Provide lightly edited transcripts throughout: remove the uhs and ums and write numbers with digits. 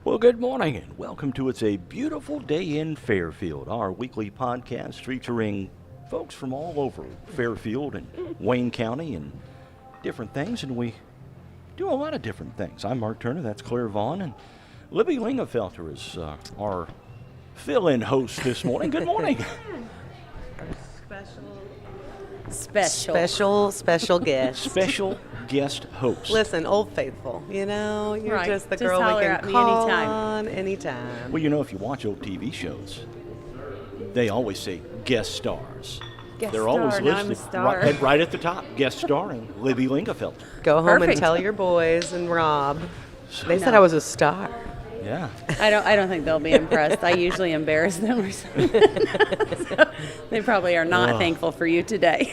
Well, good morning and welcome to It's a Beautiful Day in Fairfield, our weekly podcast featuring folks from all over Fairfield and Wayne County and different things, and we do a lot of different things. I'm Mark Turner, that's Claire Vaughn, and Libby Lingefelter is our fill-in host this morning. Good morning. Special guest. Special guest host. Listen, Old Faithful, you're Right. just the Just girl we holler can at me call anytime. on anytime. Well, if you watch old TV shows, they always say guest stars. Guest They're always star, now I'm a listed star. right at the top, guest starring Libby Lingefelter. Go home Perfect. and tell your boys and Rob. They said No. I was a star. Yeah. I don't think they'll be impressed. I usually embarrass them or something. So they probably are not thankful for you today.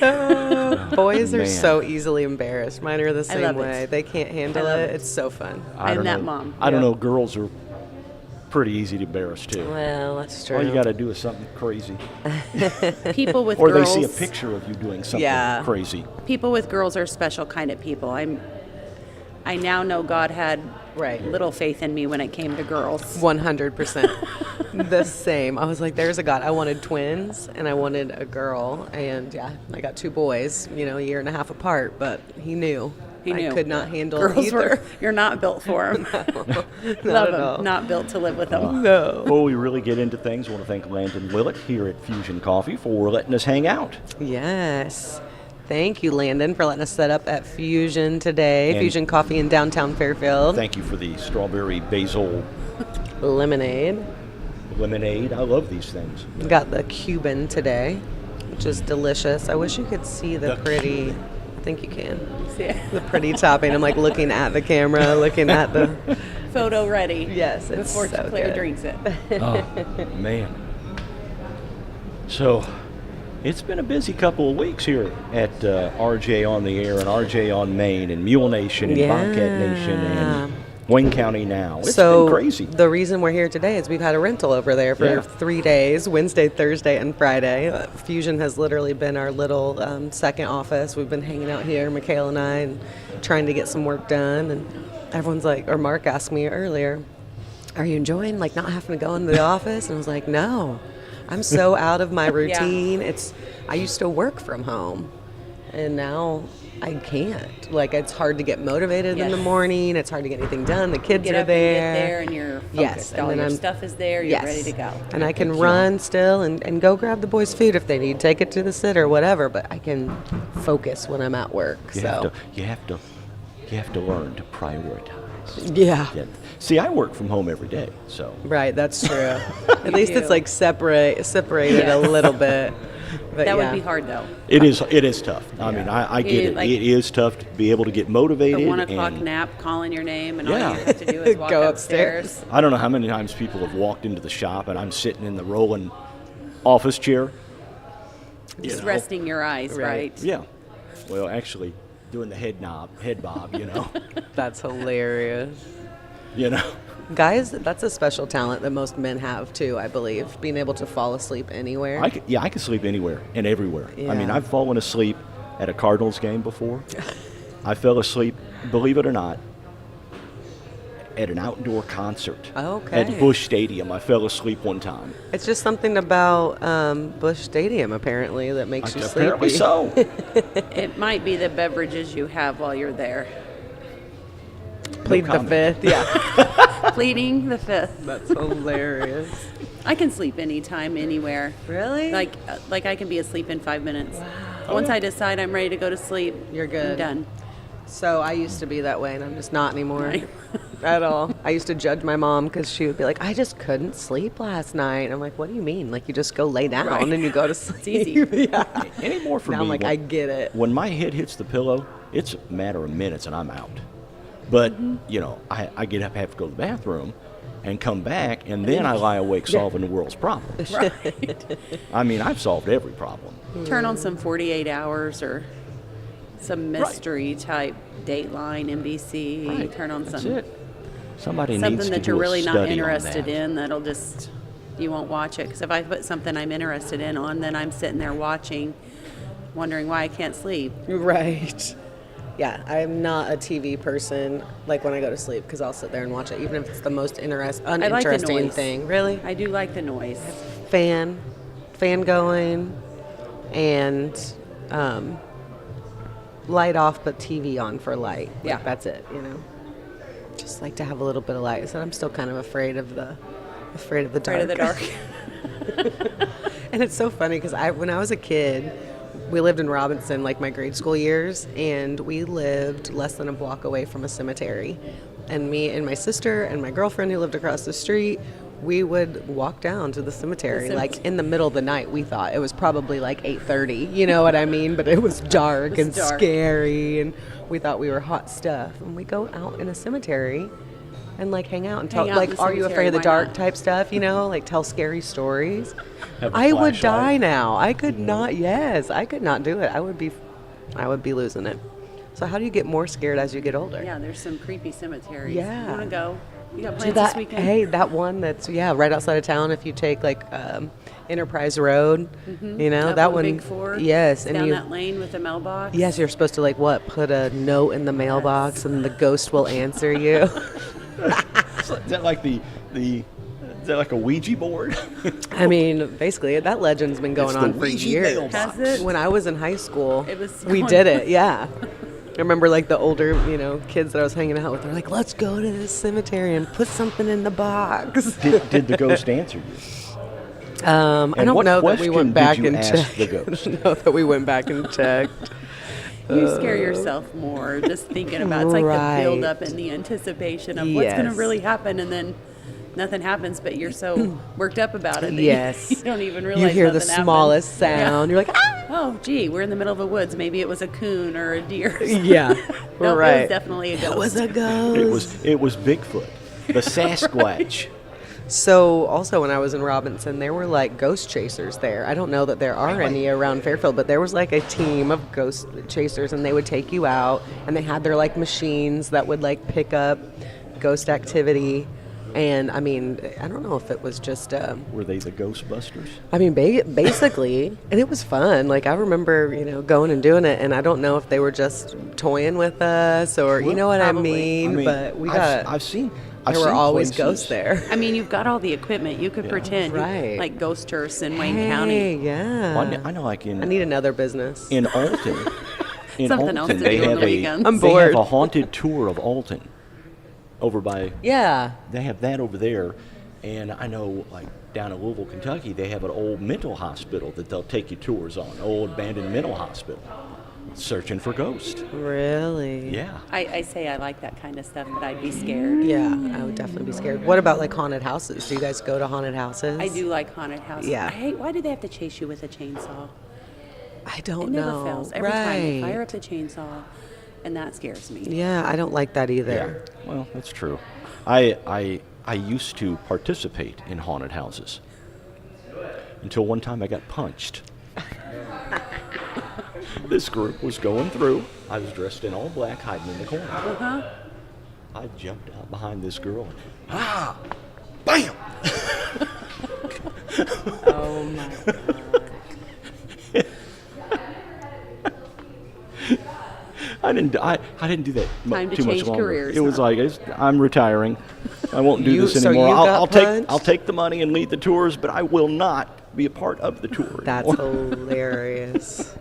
Boys are Man. so easily embarrassed. Mine are the same love it. way. They can't handle I love it. it. It's so fun. I I'm don't that know. mom. I don't Yeah. know. Girls are pretty easy to embarrass too. Well, that's true. All you got to do is something crazy, People with or girls, they see a picture of you doing something Yeah. crazy. people with girls are special kind of people. I now know God had Right. little faith in me when it came to girls. 100%. The same. I was like, there's a God. I wanted twins and I wanted a girl. And yeah, I got two boys, a year and a half apart, but he knew. He knew. I could not handle Girls either. you're not built for them. Not Love at them, all. not built to live with them. No. Before we really get into things, I want to thank Landon Willett here at Fusion Coffee for letting us hang out. Yes. Thank you, Landon, for letting us set up at Fusion today. And- Fusion Coffee in downtown Fairfield. Thank you for the strawberry basil Lemonade. lemonade. I love these things. We got the Cuban today, which is delicious. I wish you could see the The pretty. I think you can. Yeah. The pretty topping. I'm like looking at the camera, looking at the. Photo ready. Yes, it's Before so Claire good. drinks it. Oh, man. So, it's been a busy couple of weeks here at RJ on the Air and RJ on Main and Mule Nation and Bobcat Nation and Wayne County Now. It's been crazy. The reason we're here today is we've had a rental over there for Yeah. 3 days, Wednesday, Thursday, and Friday. Fusion has literally been our little second office. We've been hanging out here, Michaela and I, and trying to get some work done. And everyone's like, or Mark asked me earlier, are you enjoying not having to go into the office? And I was like, no, I'm so out of my routine. I used to work from home, and now I can't. It's hard to get motivated in the Yes. morning. It's hard to get anything done. The kids Get are up there. and get there and you're focused. Yes, and All then your I'm- stuff is there. You're ready to go. And I can run still and go grab the boys' food if they need, take it to the sitter, whatever. But I can focus when I'm at work. You so have to learn to prioritize. yeah, See, I work from home every day, so right. That's true. At least do. it's separated a Yes. little bit. But That yeah. would be hard though. it is tough. I mean, I get You, it. like- It is tough to be able to get motivated. The 1 o'clock and nap, calling your name, and all Yeah. you have to do is walk Go upstairs. I don't know how many times people have walked into the shop and I'm sitting in the rolling office chair. Just resting your eyes, Right. right? Yeah. Well, actually, doing the head bob, That's hilarious. you know. Guys, that's a special talent that most men have too, I believe. Being able to fall asleep anywhere. I can sleep anywhere and everywhere. I mean, Yeah. I've fallen asleep at a Cardinals game before. I fell asleep, believe it or not, at an outdoor concert Okay. at Busch Stadium. I fell asleep one time. It's just something about Busch Stadium apparently that makes you sleepy. Apparently so. It might be the beverages you have while you're there. Plead the comment. fifth. Yeah. Pleading the fifth. That's hilarious. I can sleep anytime, anywhere. Really? Like I can be asleep in 5 minutes. Once I decide I'm ready to go to sleep, You're good. I'm done. So I used to be that way, and I'm just not anymore Right. at all. I used to judge my mom because she would be like, "I just couldn't sleep last night." And I'm like, "What do you mean? Like you just go lay down Right. and you go to sleep?" easy. Yeah. Anymore for Now me. I'm like, I get it. When my head hits the pillow, it's a matter of minutes and I'm out. But, I get up, have to go to the bathroom and come back, and then I lie awake solving the world's problems. Right. I mean, I've solved every problem. Turn on some 48 Hours or some mystery type Dateline, NBC. Right. Turn on That's some it. Somebody needs something to that do you're a really not study on interested that. in. That'll just you won't watch it because if I put something I'm interested in on, then I'm sitting there watching, wondering why I can't sleep. Right. Yeah, I'm not a TV person, like when I go to sleep, because I'll sit there and watch it, even if it's the most uninteresting noise. thing. Really? I do like the noise. Fan going, and light off, but TV on for light. Like, Yeah. that's it. Just like to have a little bit of light. So I'm still kind of afraid of the dark. Afraid of the dark. And it's so funny because when I was a kid, we lived in Robinson, like my grade school years, and we lived less than a block away from a cemetery. And me and my sister and my girlfriend who lived across the street, we would walk down to the cemetery, like in the middle of the night. We thought it was probably like 8:30, you know what I mean? But it was dark and scary, and we thought we were hot stuff. And we go out in a cemetery and like hang out and Hang talk, out in like, the are you cemetery, afraid of the why dark not? type stuff, like tell scary stories. Have a I would flashlight. die now. I could not. Yes, I could not do it. I would be losing it. So how do you get more scared as you get older? Yeah, there's some creepy cemeteries. Yeah. You want to go? You got Do plans that, this weekend? hey, that one that's right outside of town. If you take like Enterprise Road, Up that on one. Big Four. Yes, down and you. that lane with the mailbox. Yes, you're supposed to like put a note in the mailbox, and the ghost will answer you. Is that like is that like a Ouija board? I mean, basically, that legend's been going It's the on for Ouija years. mailbox. Has it? When I was in high school, It was we going did on. it. Yeah, I remember like the older, kids that I was hanging out with. They're like, "Let's go to this cemetery and put something in the box." did the ghost answer you? I And don't what know that we question went back did you and ask checked. the ghost? I don't know that we went back and checked. You scare yourself more just thinking about it's like Right. the build up and the anticipation of what's going to Yes. really happen, and then nothing happens, but you're so worked up about it that Yes. you don't even realize You hear the nothing happened. smallest Yeah. sound. You're like, ah! Oh, gee, we're in the middle of the woods. Maybe it was a coon or a deer. Yeah, No, it right. was definitely a ghost. It was a ghost. It was Bigfoot, the Sasquatch. So also when I was in Robinson, there were like ghost chasers there. I don't know that there are any around Fairfield, but there was like a team of ghost chasers, and they would take you out, and they had their like machines that would like pick up ghost activity. And I mean, I don't know if it was just, Were they the Ghostbusters? I mean, basically, and it was fun. Like I remember, going and doing it, and I don't know if they were just toying with us or you know what probably. I mean. But we I've seen. there were seen always places- ghosts there. I mean, you've got all the equipment. You could pretend, Right. like ghost tourists in Wayne Hey, County. yeah. Well, I know, like I need another business. in Alton. In Something else Alton, to they do on have the weekends. I'm They bored. have a haunted tour of Alton, over by. Yeah. They have that over there, and I know, like down in Louisville, Kentucky, they have an old mental hospital that they'll take you tours on. Old abandoned mental hospital, searching for ghosts. Really? Yeah. I say I like that kind of stuff, but I'd be scared. Yeah, I would definitely be scared. What about like haunted houses? Do you guys go to haunted houses? I do like haunted houses. Yeah. I hate, why do they have to chase you with a chainsaw? I It don't never know. fails. Every time they Right. fire up the chainsaw, and that scares me. Yeah, I don't like that either. Well, that's true. I used to participate in haunted houses until one time I got punched. This group was going through. I was dressed in all black, hiding in the corner. Uh-huh. I jumped out behind this girl and bam! Oh my god. I didn't do that Time to too much change longer. careers, It was huh? like I'm retiring. I won't do this so anymore. you I'll got take punched? the money and lead the tours, but I will not be a part of the tour. That's anymore. hilarious.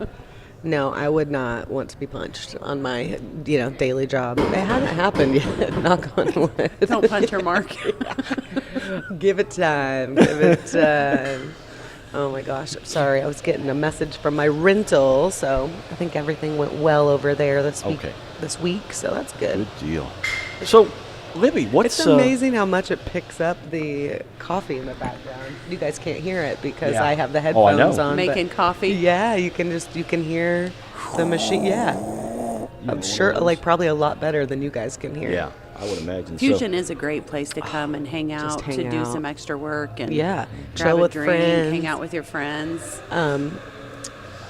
No, I would not want to be punched on my, daily job. It hasn't happened yet. Knock on wood. Don't punch her, Mark. Give it time. Give it time. Oh my gosh. Sorry, I was getting a message from my rental, so I think everything went well over there this week. Okay. This week, so that's good. Good deal. So, Libby, what's It's amazing how much it picks up the coffee in the background. You guys can't hear it because Yeah. I have the Oh, I headphones know. on. but- Making coffee. Yeah, you can hear the machine. Yeah, I'm sure, like probably a lot better than you guys can hear. Yeah, I would imagine. Fusion is a great place to come and hang out, hang to do out. some extra work and Yeah, grab chill a with drink, friends. hang out with your friends.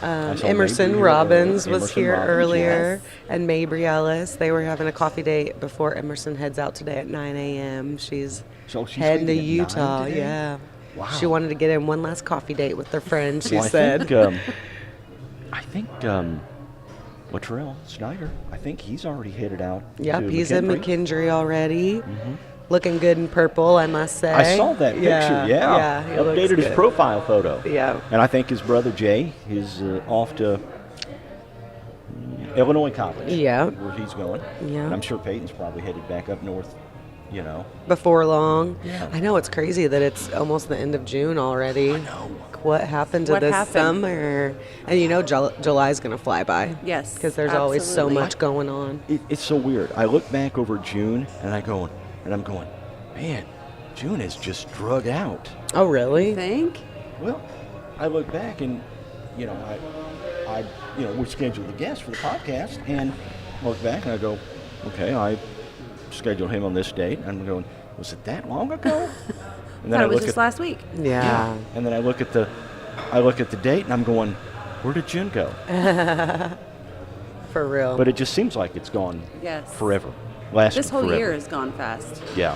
I saw Emerson Mabry Robbins was Emerson here Robbins, earlier, yes. and Mabry Ellis. They were having a coffee date before Emerson heads out today at 9 a.m. She's So she's heading to leaving at 9 Utah. today? Yeah. Wow. She wanted to get in one last coffee date with their friend. She Well, said. I think Latrell Snyder, I think he's already headed out. Yep, to he's in McKendree. McKendree already. Looking good in purple, I must say. I saw that picture. Yeah, he looks updated his good. profile photo. Yeah. And I think his brother Jay is off to Illinois College. Yeah. Where he's going. Yeah. And I'm sure Peyton's probably headed back up north. You know. Before long. Yeah. I know, it's crazy that it's almost the end of June already. I know. What happened to What this happened? summer? And you know, July's going to fly by. Yes, Because there's always so absolutely. much going on. It's so weird. I look back over June and I'm going, man, June is just drug out. Oh, really? Think? Well, I look back and, you know, I we scheduled the guest for the podcast and look back and I go, okay, I scheduled him on this date. And I'm going, was it that long ago? And Thought it was look just at last week. Yeah. and then I look at the date and I'm going, where did June go? For real. But it just seems like it's gone Yes. forever. Lasted This whole forever. year has gone fast. Yeah.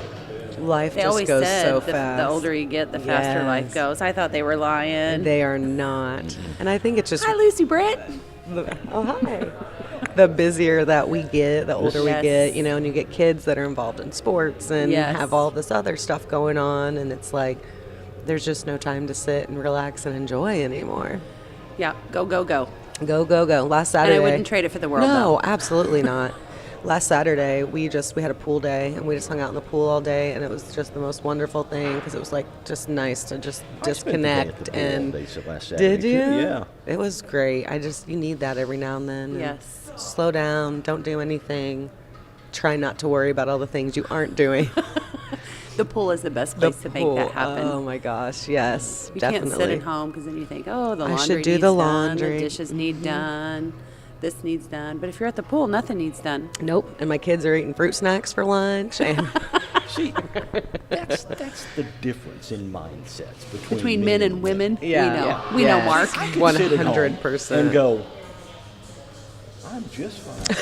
Life They just always goes said so the fast. older you get, the faster life Yes. goes. I thought they were lying. They are not. And I think it's just Hi, Lucy Britt. oh, hi. The busier that we get, the older we Yes. get, you know, and you get kids that are involved in sports and Yes. have all this other stuff going on, and it's like there's just no time to sit and relax and enjoy anymore. Yeah, go, go, go. Go, go, go. Last And Saturday. I wouldn't trade it for the world, No, though. absolutely not. Last Saturday, we had a pool day, and we just hung out in the pool all day, and it was just the most wonderful thing because it was like just nice to just I spent the day at disconnect the pool all and. day last Saturday, Did you? too. Yeah. It was great. You need that every now and then. and Yes. Slow down. Don't do anything. Try not to worry about all the things you aren't doing. The pool is the best place to make that happen. Oh my gosh, yes, You definitely. can't sit at home because then you think, oh, the I laundry should do needs the done, laundry. the dishes need done, this needs done. But if you're at the pool, nothing needs done. Nope. And my kids are eating fruit snacks for lunch. And See, that's the difference in mindsets Between men and women, Yeah. we know Yes. Mark. I can sit at home 100%. and go, I'm just fine.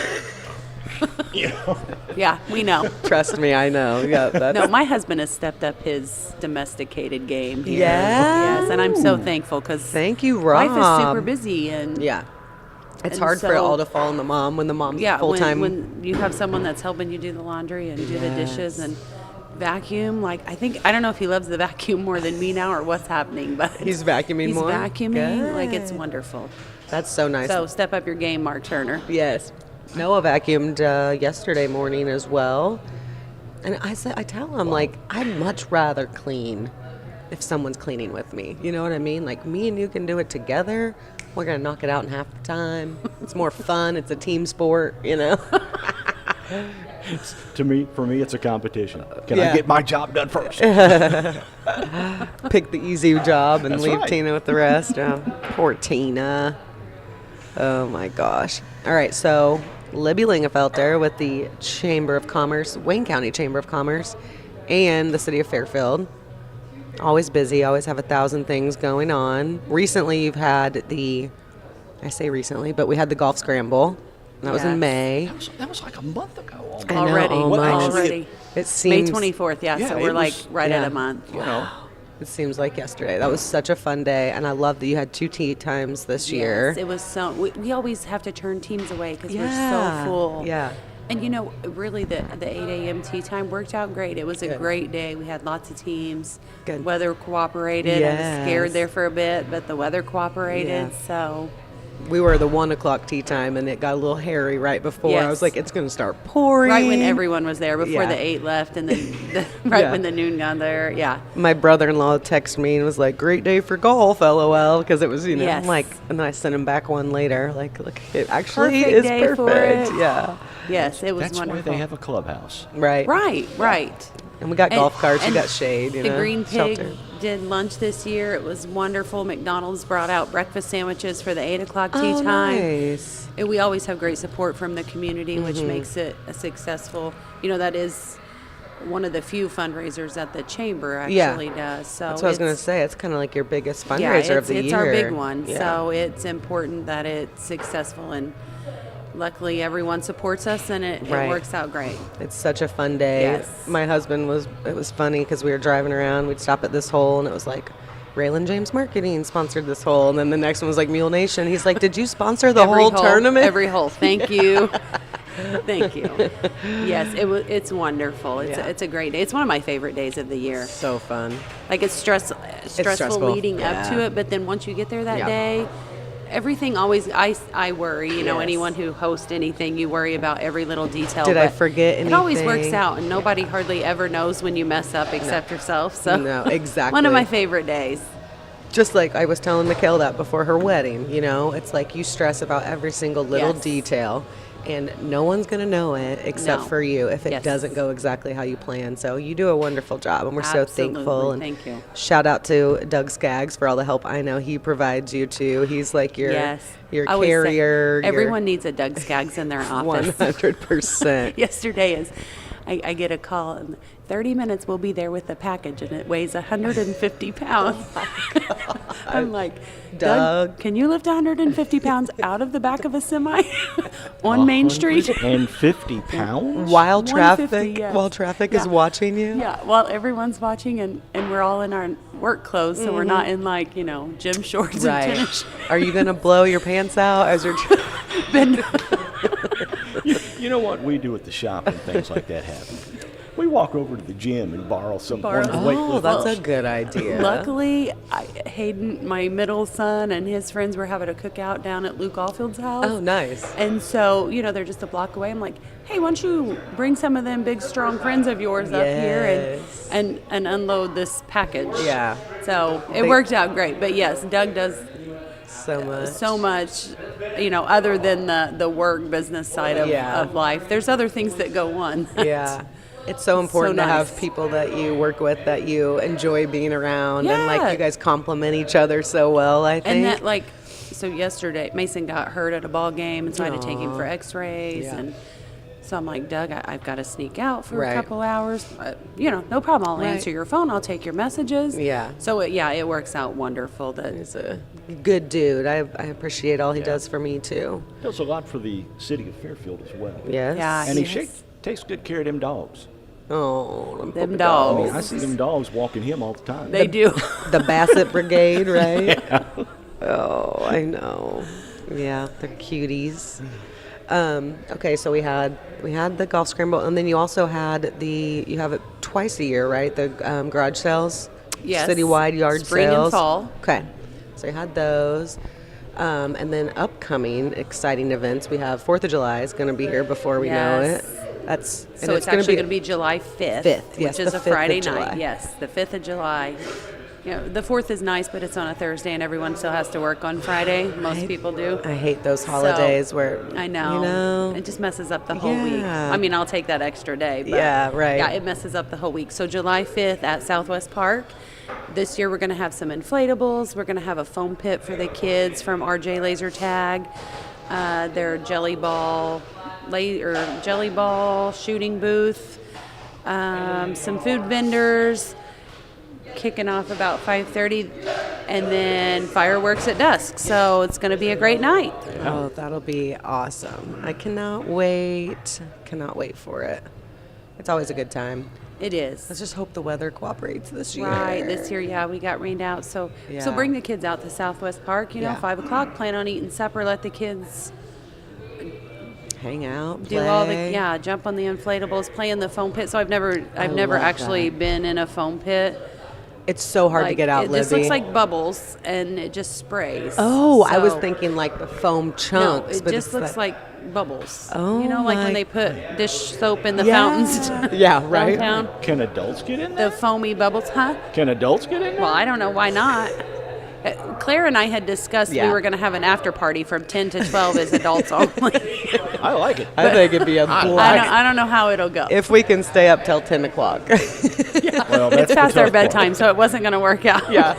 You know? Yeah, we know. trust me, I know. Yeah, that's No, my husband has stepped up his domesticated game here. Yeah? Yes, and I'm so thankful because Thank you, Rob. life is super busy and Yeah. It's And hard for it so- all to fall on the mom when the mom's yeah, full time. when you have someone that's helping you do the laundry and do the dishes Yes. and vacuum, like I don't know if he loves the vacuum more than me now or what's happening, but He's vacuuming he's more? vacuuming, like it's Good. wonderful. That's so nice. So step up your game, Mark Turner. Yes. Noah vacuumed yesterday morning as well. And I tell him, like, I'd much rather clean if someone's cleaning with me. You know what I mean? Like, me and you can do it together. We're going to knock it out in half the time. It's more fun. It's a team sport, you know? For me, it's a competition. Can Yeah. I get my job done first? Pick the easy job and That's leave right. Tina with the rest. Oh, poor Tina. Oh my gosh. All right, so Libby Lingefelter with the Chamber of Commerce, Wayne County Chamber of Commerce, and the City of Fairfield. Always busy, always have 1,000 things going on. Recently, you've had I say recently, but we had the golf scramble. That was in Yes. May. That was like a month ago. Almost. I know, Already. almost. Already. It May seems 24th, yeah, Yeah, so it we're like was- right at yeah. a month. You know, It seems like yesterday. That was such a fun day, and I love that you had 2 tea times this year. Yes, it was so. We always have to turn teams away because we're Yeah, so full. yeah. And you know, really, the 8 a.m. tea time worked out great. It was a Good. great day. We had lots of teams. Good. Weather cooperated. I was scared Yes. there for a bit, but the weather cooperated. Yeah. So We were the 1 o'clock tea time, and it got a little hairy right before. I Yes. was like, it's going to start pouring. right when everyone was there, before Yeah. the 8 left, and then right Yeah. when the noon got there. Yeah. My brother-in-law texted me and was like, great day for golf, LOL, because it was, you know, Yes. like, and then I sent him back one later, like, look, it actually Perfect is day perfect. for it. Yeah. Yes, it was that's wonderful. why they have a clubhouse. Right. Right. And we got golf carts, we and got shade, you the know, Green Pig shelter. did lunch this year. It was wonderful. McDonald's brought out breakfast sandwiches for the 8 o'clock tea Oh, time. nice. And we always have great support from the community, which Mm-hmm. makes it a successful. You know, that is one of the few fundraisers that the chamber Yeah. actually does. So That's what I was going to it's- say. It's kind of like your biggest fundraiser yeah, of the year. it's our big one. Yeah. So it's important that it's successful, and luckily everyone supports us, and it Right. works out great. It's such a fun day. Yes. My husband it was funny because we were driving around. We'd stop at this hole, and it was like Raylan James Marketing sponsored this hole. And then the next one was like Mule Nation. He's like, did you sponsor the Every whole hole, tournament? Every hole. Thank you. Thank you. Yes, it's wonderful. It's a great day. It's one of my favorite days of the year. So fun. Like it's stressful leading up to Yeah. it, but then once you get there that Yeah. day, everything always I worry. You know, Yes. anyone who hosts anything, you worry about every little detail. Did I but forget It always works anything? out, and nobody hardly ever knows when you mess up except yourself. So No, exactly. one of my favorite days. Just like I was telling Mikhail that before her wedding, you know, it's like you stress about every single little Yes. detail, and no one's going to know it except No. for you if it Yes. doesn't go exactly how you plan. So you do a wonderful job, and we're so thankful. Absolutely. And Thank you. shout out to Doug Skaggs for all the help I know he provides you too. He's like your I always say, carrier. everyone needs a Doug Skaggs in their office. 100%. Yesterday is, I get a call and 30 minutes we'll be there with the package and it weighs 150 pounds. I'm like, Doug, can you lift 150 pounds out of the back of a semi on Main Street? 150 pounds? While 150, traffic, yes. while traffic Yeah. is watching you. Yeah, well, everyone's watching and we're all in our work clothes, so we're not in like, gym shorts and Right. tennis Are you gonna blow your pants out as you're? You know what we do at the shop when things like that happen? We walk over to the gym and borrow some one of the Oh, weightlifting that's a machines. good idea. Luckily, Hayden, my middle son, and his friends were having a cookout down at Luke Allfield's house. Oh, nice. And so, they're just a block away. I'm like, hey, why don't you bring some of them big, strong friends of yours up here Yes. and unload this package? Yeah. So it They- worked out great. But yes, Doug does So much. so much, other than the work business side Yeah. of life. There's other things that go on. Yeah. It's so important to nice. have people that you work with that you enjoy being around, and like Yeah. you guys complement each other so well. I think. And that, so yesterday, Mason got hurt at a ball game, and so I had to take him for x-rays. Yeah. And so I'm like, Doug, I've got to sneak out for Right. a couple hours. No problem. I'll Right. answer your phone. I'll take your messages. Yeah. So, it works out wonderful. He's a good dude. I appreciate all he does for me too. Does a lot for the city of Fairfield as well. Yes. Yeah. And he Yes. takes good care of them dogs. Oh, Them puppy dogs. I mean, I see them dogs walking him all the time. They do. The Bassett Brigade, right? Oh, I know. Yeah, they're cuties. Okay, so we had the golf scramble, and then you also had you have it twice a year, right? The garage sales, Yes. citywide yard Spring and sales. fall. Okay, so you had those, and then upcoming exciting events. We have 4th of July is going to be here before we know Yes. it. That's So it's actually going to be July 5th, 5th, yes, which is the a 5th of Friday July. night. Yes, the 5th of July. The 4th is nice, but it's on a Thursday, and everyone still has to work on Friday. Most people do. I hate those holidays where I know. You know, It just messes up the whole week. Yeah. I mean, I'll take that extra day. But Yeah, right. Yeah, it messes up the whole week. So July 5th at Southwest Park. This year we're going to have some inflatables. We're going to have a foam pit for the kids from RJ Laser Tag. Their jelly ball shooting booth. Some food vendors. Kicking off about 5:30, and then fireworks at dusk. So it's going to be a great night. Oh, that'll be awesome. I cannot wait. Cannot wait for it. It's always a good time. It is. Let's just hope the weather cooperates this year. Right, this year, yeah, we got rained out. So Yeah. bring the kids out to Southwest Park, Yeah. 5 o'clock, plan on eating supper, let the kids Hang out, do all play. jump on the inflatables, play in the foam pit. So I've never love actually that. been in a foam pit. It's so hard to get out, It Libby. just looks like bubbles, and it just sprays. Oh, I was So- thinking like the foam No, chunks. it but just it's looks like bubbles. Oh like my- when they put dish soap in the Yeah. fountains Yeah, right. downtown. Can adults get in there? The foamy bubbles, huh? Can adults get in there? Well, I don't know why not. Claire and I had discussed Yeah. we were going to have an after party from 10 to 12 as adults only. I like it. I think it'd be a blast. I don't know how it'll go. If we can stay up till 10 o'clock. Well, that's It's the past our tough part. bedtime, so it wasn't going to work out. Yeah.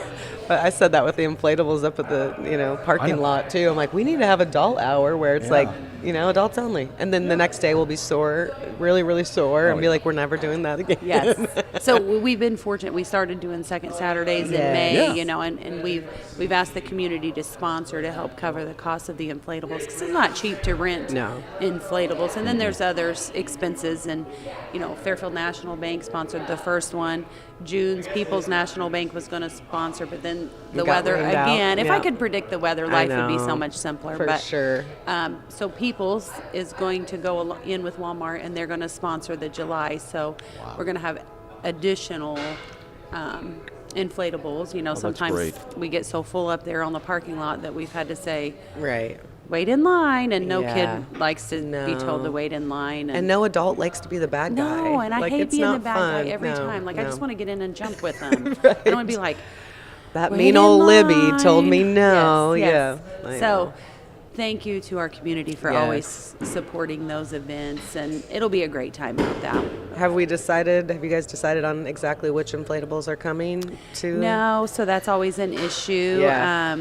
But I said that with the inflatables up at the, parking know. lot too. I'm like, we need to have adult hour where it's Yeah. like, adults only. And then the next day we'll be sore, really, really sore, and be yeah. like, we're never doing that again. Yes. So we've been fortunate. We started doing second Saturdays in Yeah. May, Yeah. and we've asked the community to sponsor to help cover the cost of the inflatables because it's not cheap to rent No. inflatables. And then there's other expenses, and Fairfield National Bank sponsored the first one. June's People's National Bank was going to sponsor, but then then the Got weather rained out. again. If I Yeah. could predict the weather, I life would be so know. much simpler. For but, sure. So Peoples is going to go in with Walmart, and they're going to sponsor the July. So we're going to have additional inflatables. You know, that's sometimes great. we get so full up there on the parking lot that we've had to say, Right. wait in line, and no Yeah. kid likes to be told to No. wait in line. And no adult likes to be the bad guy. No, and I Like, hate it's being the not bad fun. guy every No, time. Like, I no. just want to get in and jump with them. I don't want to be like, That wait mean in old Libby told me line. no. Yes, Yeah. yes. I So, know. thank you to our community for Yes. always supporting those events, and it'll be a great time out there. Have you guys decided on exactly which inflatables are coming to? No, so that's always an issue. Yeah.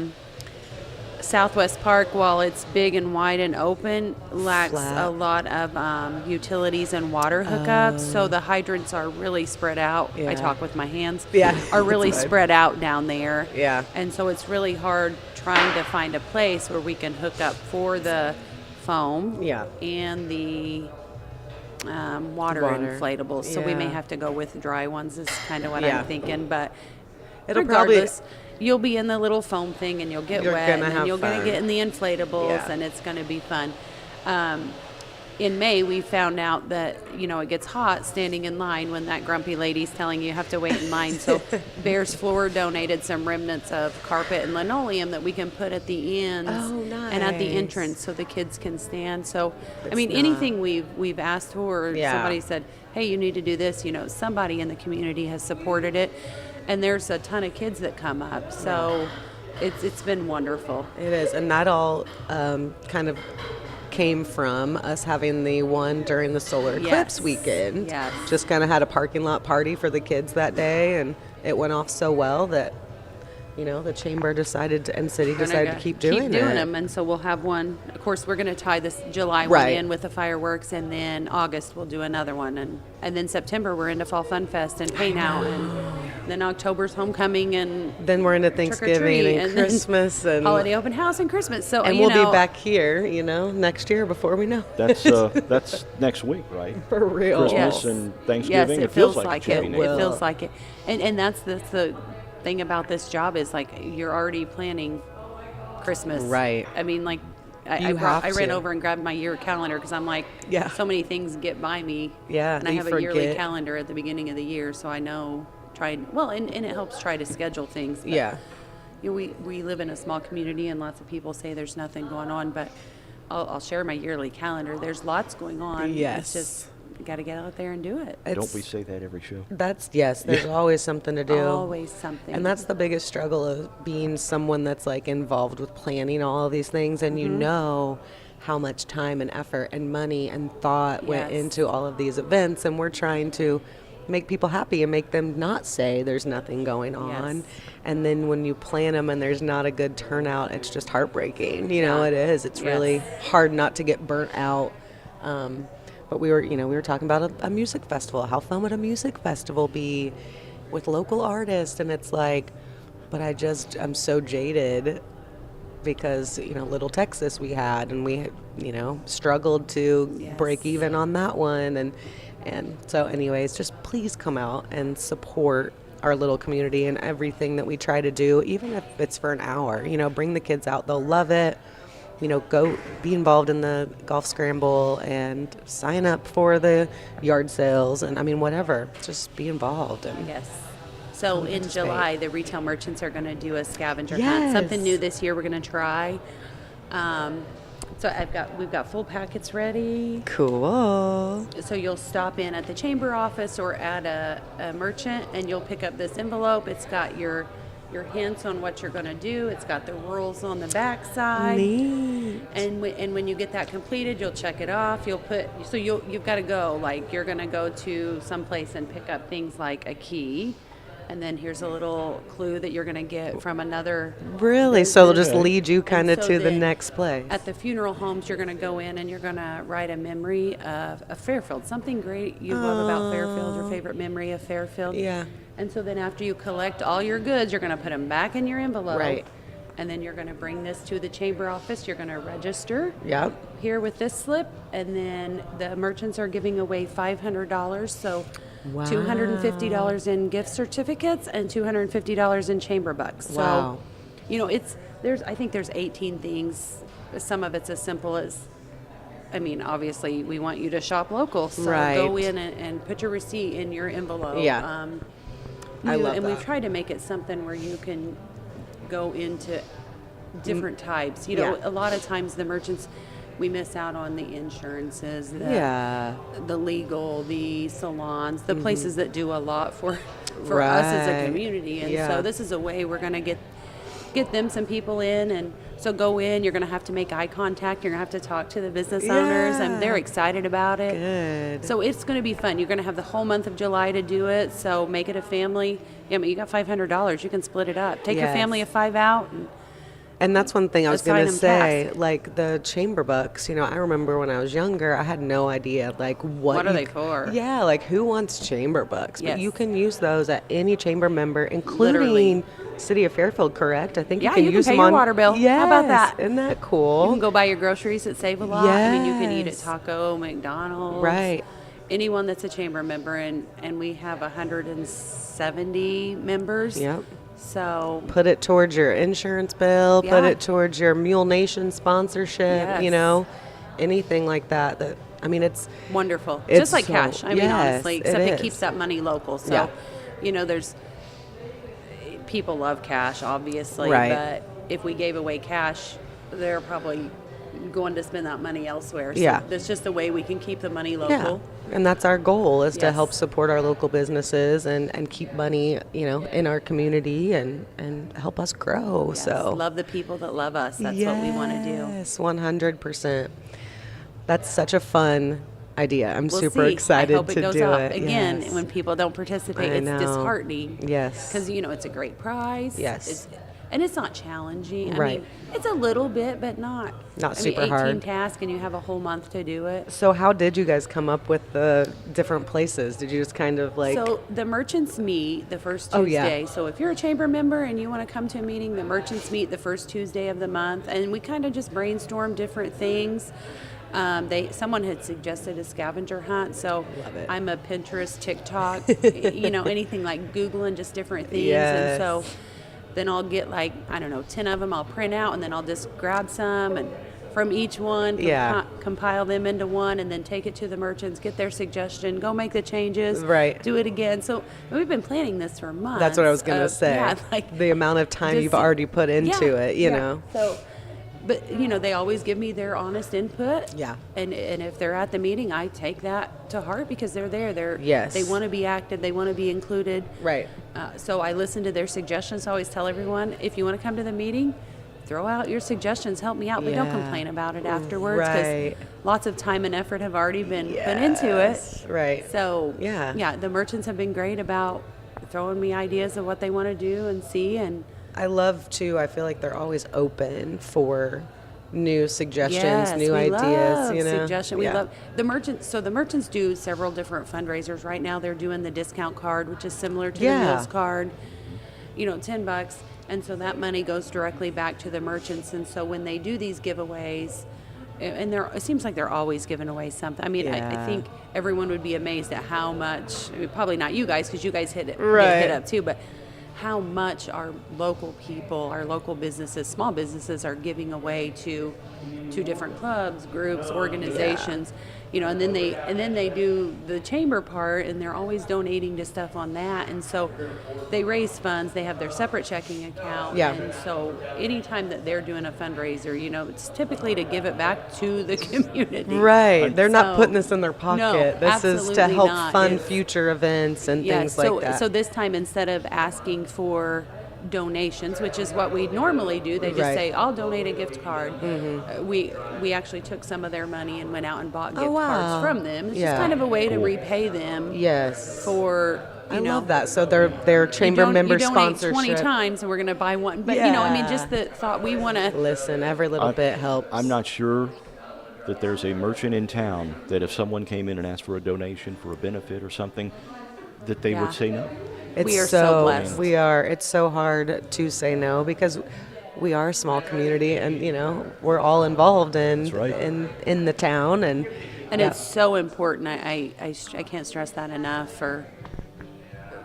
Southwest Park, while it's big and wide and open, lacks Flat. a lot of utilities and water hookups. So the hydrants are really spread out. Yeah. I talk with my hands. Yeah, Are really that's fine. spread out down there. Yeah. And so it's really hard trying to find a place where we can hook up for the foam. Yeah. And the water Water. inflatables. So we may Yeah. have to go with dry ones. Is kind of what Yeah. I'm thinking, but. It'll probably- Regardless, you'll be in the little foam thing, and you'll get You're wet, gonna and then have you're going fun. to get in the inflatables, Yeah. and it's going to be fun. In May, we found out that, it gets hot standing in line when that grumpy lady's telling you have to wait in line. So Bears Floor donated some remnants of carpet and linoleum that we can put at the ends Oh, and at the nice. entrance so the kids can stand. So, It's anything we've asked for, or Yeah. somebody said, hey, you need to do this, somebody in the community has supported it. And there's a ton of kids that come up. So it's been wonderful. It is, and that all kind of came from us having the one during the solar eclipse Yes. weekend. Yes. Just kind of had a parking lot party for the kids that day, and it went off so well that the chamber decided and city decided to keep doing it. them, and so we'll have one. Of course, we're going to tie this July one Right. in with the fireworks, and then August we'll do another one, and then September we're into Fall Fun Fest and Paint Out, and then October's homecoming and Then we're into trick or Thanksgiving treat, and then Christmas and holiday open house and Christmas. So and we'll be back here, next year before we know. That's next week, right? For real. Christmas Yes. and Thanksgiving. Yes, it feels like it. should be next It week. feels like it, and that's the thing about this job is like you're already planning Christmas. Right. I mean, like I You have ran to. over and grabbed my year calendar because I'm like, Yeah. so many things get by me. Yeah, and I you have a yearly forget. calendar at the beginning of the year, so I know and it helps try to schedule things. But, Yeah. we live in a small community, and lots of people say there's nothing going on, but I'll share my yearly calendar. There's lots going on. Yes. It's just you got to get out there and do it. Don't we say that every show? There's always something to do. Always something. And that's the biggest struggle of being someone that's like involved with planning all of these things, and you know how much time and effort and money and thought went Yes. into all of these events, and we're trying to make people happy and make them not say there's nothing going on. Yes. And then when you plan them and there's not a good turnout, it's just heartbreaking. Yeah. It is. It's Yes. really hard not to get burnt out. But we were talking about a music festival. How fun would a music festival be with local artists? And it's like, but I'm so jaded because, Little Texas we had, and we, struggled to Yes. break even on that one. And so anyways, just please come out and support our little community and everything that we try to do, even if it's for an hour. Bring the kids out. They'll love it. Go be involved in the golf scramble and sign up for the yard sales and whatever. Just be involved. And Yes. So in participate. July, the retail merchants are going to do a scavenger hunt. Yes. Something new this year we're going to try. So we've got full packets ready. Cool. So you'll stop in at the chamber office or at a merchant, and you'll pick up this envelope. It's got your hints on what you're going to do. It's got the rules on the back side. Neat. And when you get that completed, you'll check it off. You've got to go. Like you're going to go to some place and pick up things like a key, and then here's a little clue that you're going to get from another. Really? So it'll just Okay. lead you kind of so to the then next place. At the funeral homes, you're going to go in and you're going to write a memory of Fairfield, something great you love about Fairfield, your favorite memory of Fairfield. Yeah. And so then after you collect all your goods, you're going to put them back in your envelope. Right. And then you're going to bring this to the chamber office. You're going to register Yep. here with this slip, and then the merchants are giving away $500. So Wow. $250 in gift certificates, and $250 in chamber bucks. Wow. So, I think there's 18 things. Some of it's as simple as, obviously we want you to shop local. So Right. go in and put your receipt in your envelope. Yeah. I love and that. we've tried to make it something where you can go into different types. Yeah. A lot of times the merchants, we miss out on the insurances, the legal, the salons, the places that do a lot for us as a Right. community. And Yeah. so this is a way we're going to get them some people in. And so go in, you're going to have to make eye contact. You're going to have to talk to the business owners, and they're excited about it. Good. So it's going to be fun. You're going to have the whole month of July to do it. So make it a family. You got $500. You can split it up. Take your Yes. family of 5 out. And that's one thing I was Assign going to them say, tasks. like the chamber bucks, I remember when I was younger, I had no idea, like, What are they for? Yeah, like, who wants chamber bucks? But Yes. you can use those at any chamber member, including Literally. City of Fairfield, correct? I think Yeah, you can you can use pay them your on water bill. How Yes. about that? Isn't that You cool? can go buy your groceries at Save a Lot. You can eat at Yes. Taco, McDonald's. Right. Anyone that's a chamber member, and we have 170 members. Yep. So Put it towards your insurance bill, put Yeah. it towards your Mule Nation sponsorship, Yes. anything like that. It's wonderful. It's Just like so- cash. yes, Honestly, except it it is. keeps that money local. So, Yeah. there's people love cash, obviously, Right. but if we gave away cash, they're probably going to spend that money elsewhere. So Yeah. that's just a way we can keep the money local. And that's our goal, is to Yes. help support our local businesses and keep money, in our community and help us grow. Yes. So Love the people that love us. That's what we want to do. Yes, 100%. That's such a fun idea. I'm We'll super see. excited I hope to it goes do up. it. Again, Yes. when people don't participate, I it's know. disheartening. Yes. Because, it's a great prize. Yes. And it's not challenging. Right. It's a little bit, but not. Super 18 hard. tasks, and you have a whole month to do it. So how did you guys come up with the different places? Did you just kind of like So the merchants meet the first Oh, yeah. Tuesday. So if you're a chamber member and you want to come to a meeting, the merchants meet the first Tuesday of the month, and we kind of just brainstorm different things. Someone had suggested a scavenger hunt, so Love it. I'm a Pinterest, TikTok, anything like Googling just different things, Yes. and so then I'll get 10 of them. I'll print out, and then I'll just grab some and from each one, Yeah. compile them into one, and then take it to the merchants, get their suggestion, go make the changes, Right. do it again. So we've been planning this for months. That's what I was going to of- say. Yeah, the amount of time just- you've already put into yeah, it, you yeah. know. So, but they always give me their honest input. Yeah. And if they're at the meeting, I take that to heart because they're there. Yes. They want to be active. They want to be included. Right. So I listen to their suggestions. I always tell everyone, if you want to come to the meeting, throw out your suggestions. Help me out, but don't Yeah. complain about it afterwards Right. lots of time and effort have already been put into it. Yes, right. So Yeah. the merchants have been great about throwing me ideas of what they want to do and see. And I love too. I feel like they're always open for new suggestions, yes, new we ideas. love suggestion. We Yeah. love the merchants. So the merchants do several different fundraisers right now. They're doing the discount card, which is similar to Yeah. the Mills card. $10, and so that money goes directly back to the merchants. And so when they do these giveaways, and it seems like they're always giving away something. I Yeah. think everyone would be amazed at how much. Probably not you guys, because you guys hit it Right. get hit up too, but how much our local people, our local businesses, small businesses are giving away to different clubs, groups, organizations, and then they do the chamber part, and they're always donating to stuff on that, and so they raise funds. They have their separate checking account, Yeah. and so anytime that they're doing a fundraiser, it's typically to give it back to the community. Right. They're not So- putting this in their pocket. No, This is to absolutely help not. fund It's- future events and Yeah, things so like that. so this time, instead of asking for donations, which is what we normally do, they just Right. say, "I'll donate a gift card." We actually took some of their money and went out and bought gift wow. cards from them. It's Yeah. just kind of a way to repay them yes. for. I love that. So their chamber member you donate sponsorship. 20 times, and we're going to buy one. But just the thought we want to. Listen, every little bit helps. I'm not sure that there's a merchant in town that if someone came in and asked for a donation for a benefit or something, that they Yeah. would say no. It's We are so blessed. We are. It's so hard to say no because we are a small community, and we're all involved in That's right. in the town, and And it's so important. I can't stress that enough for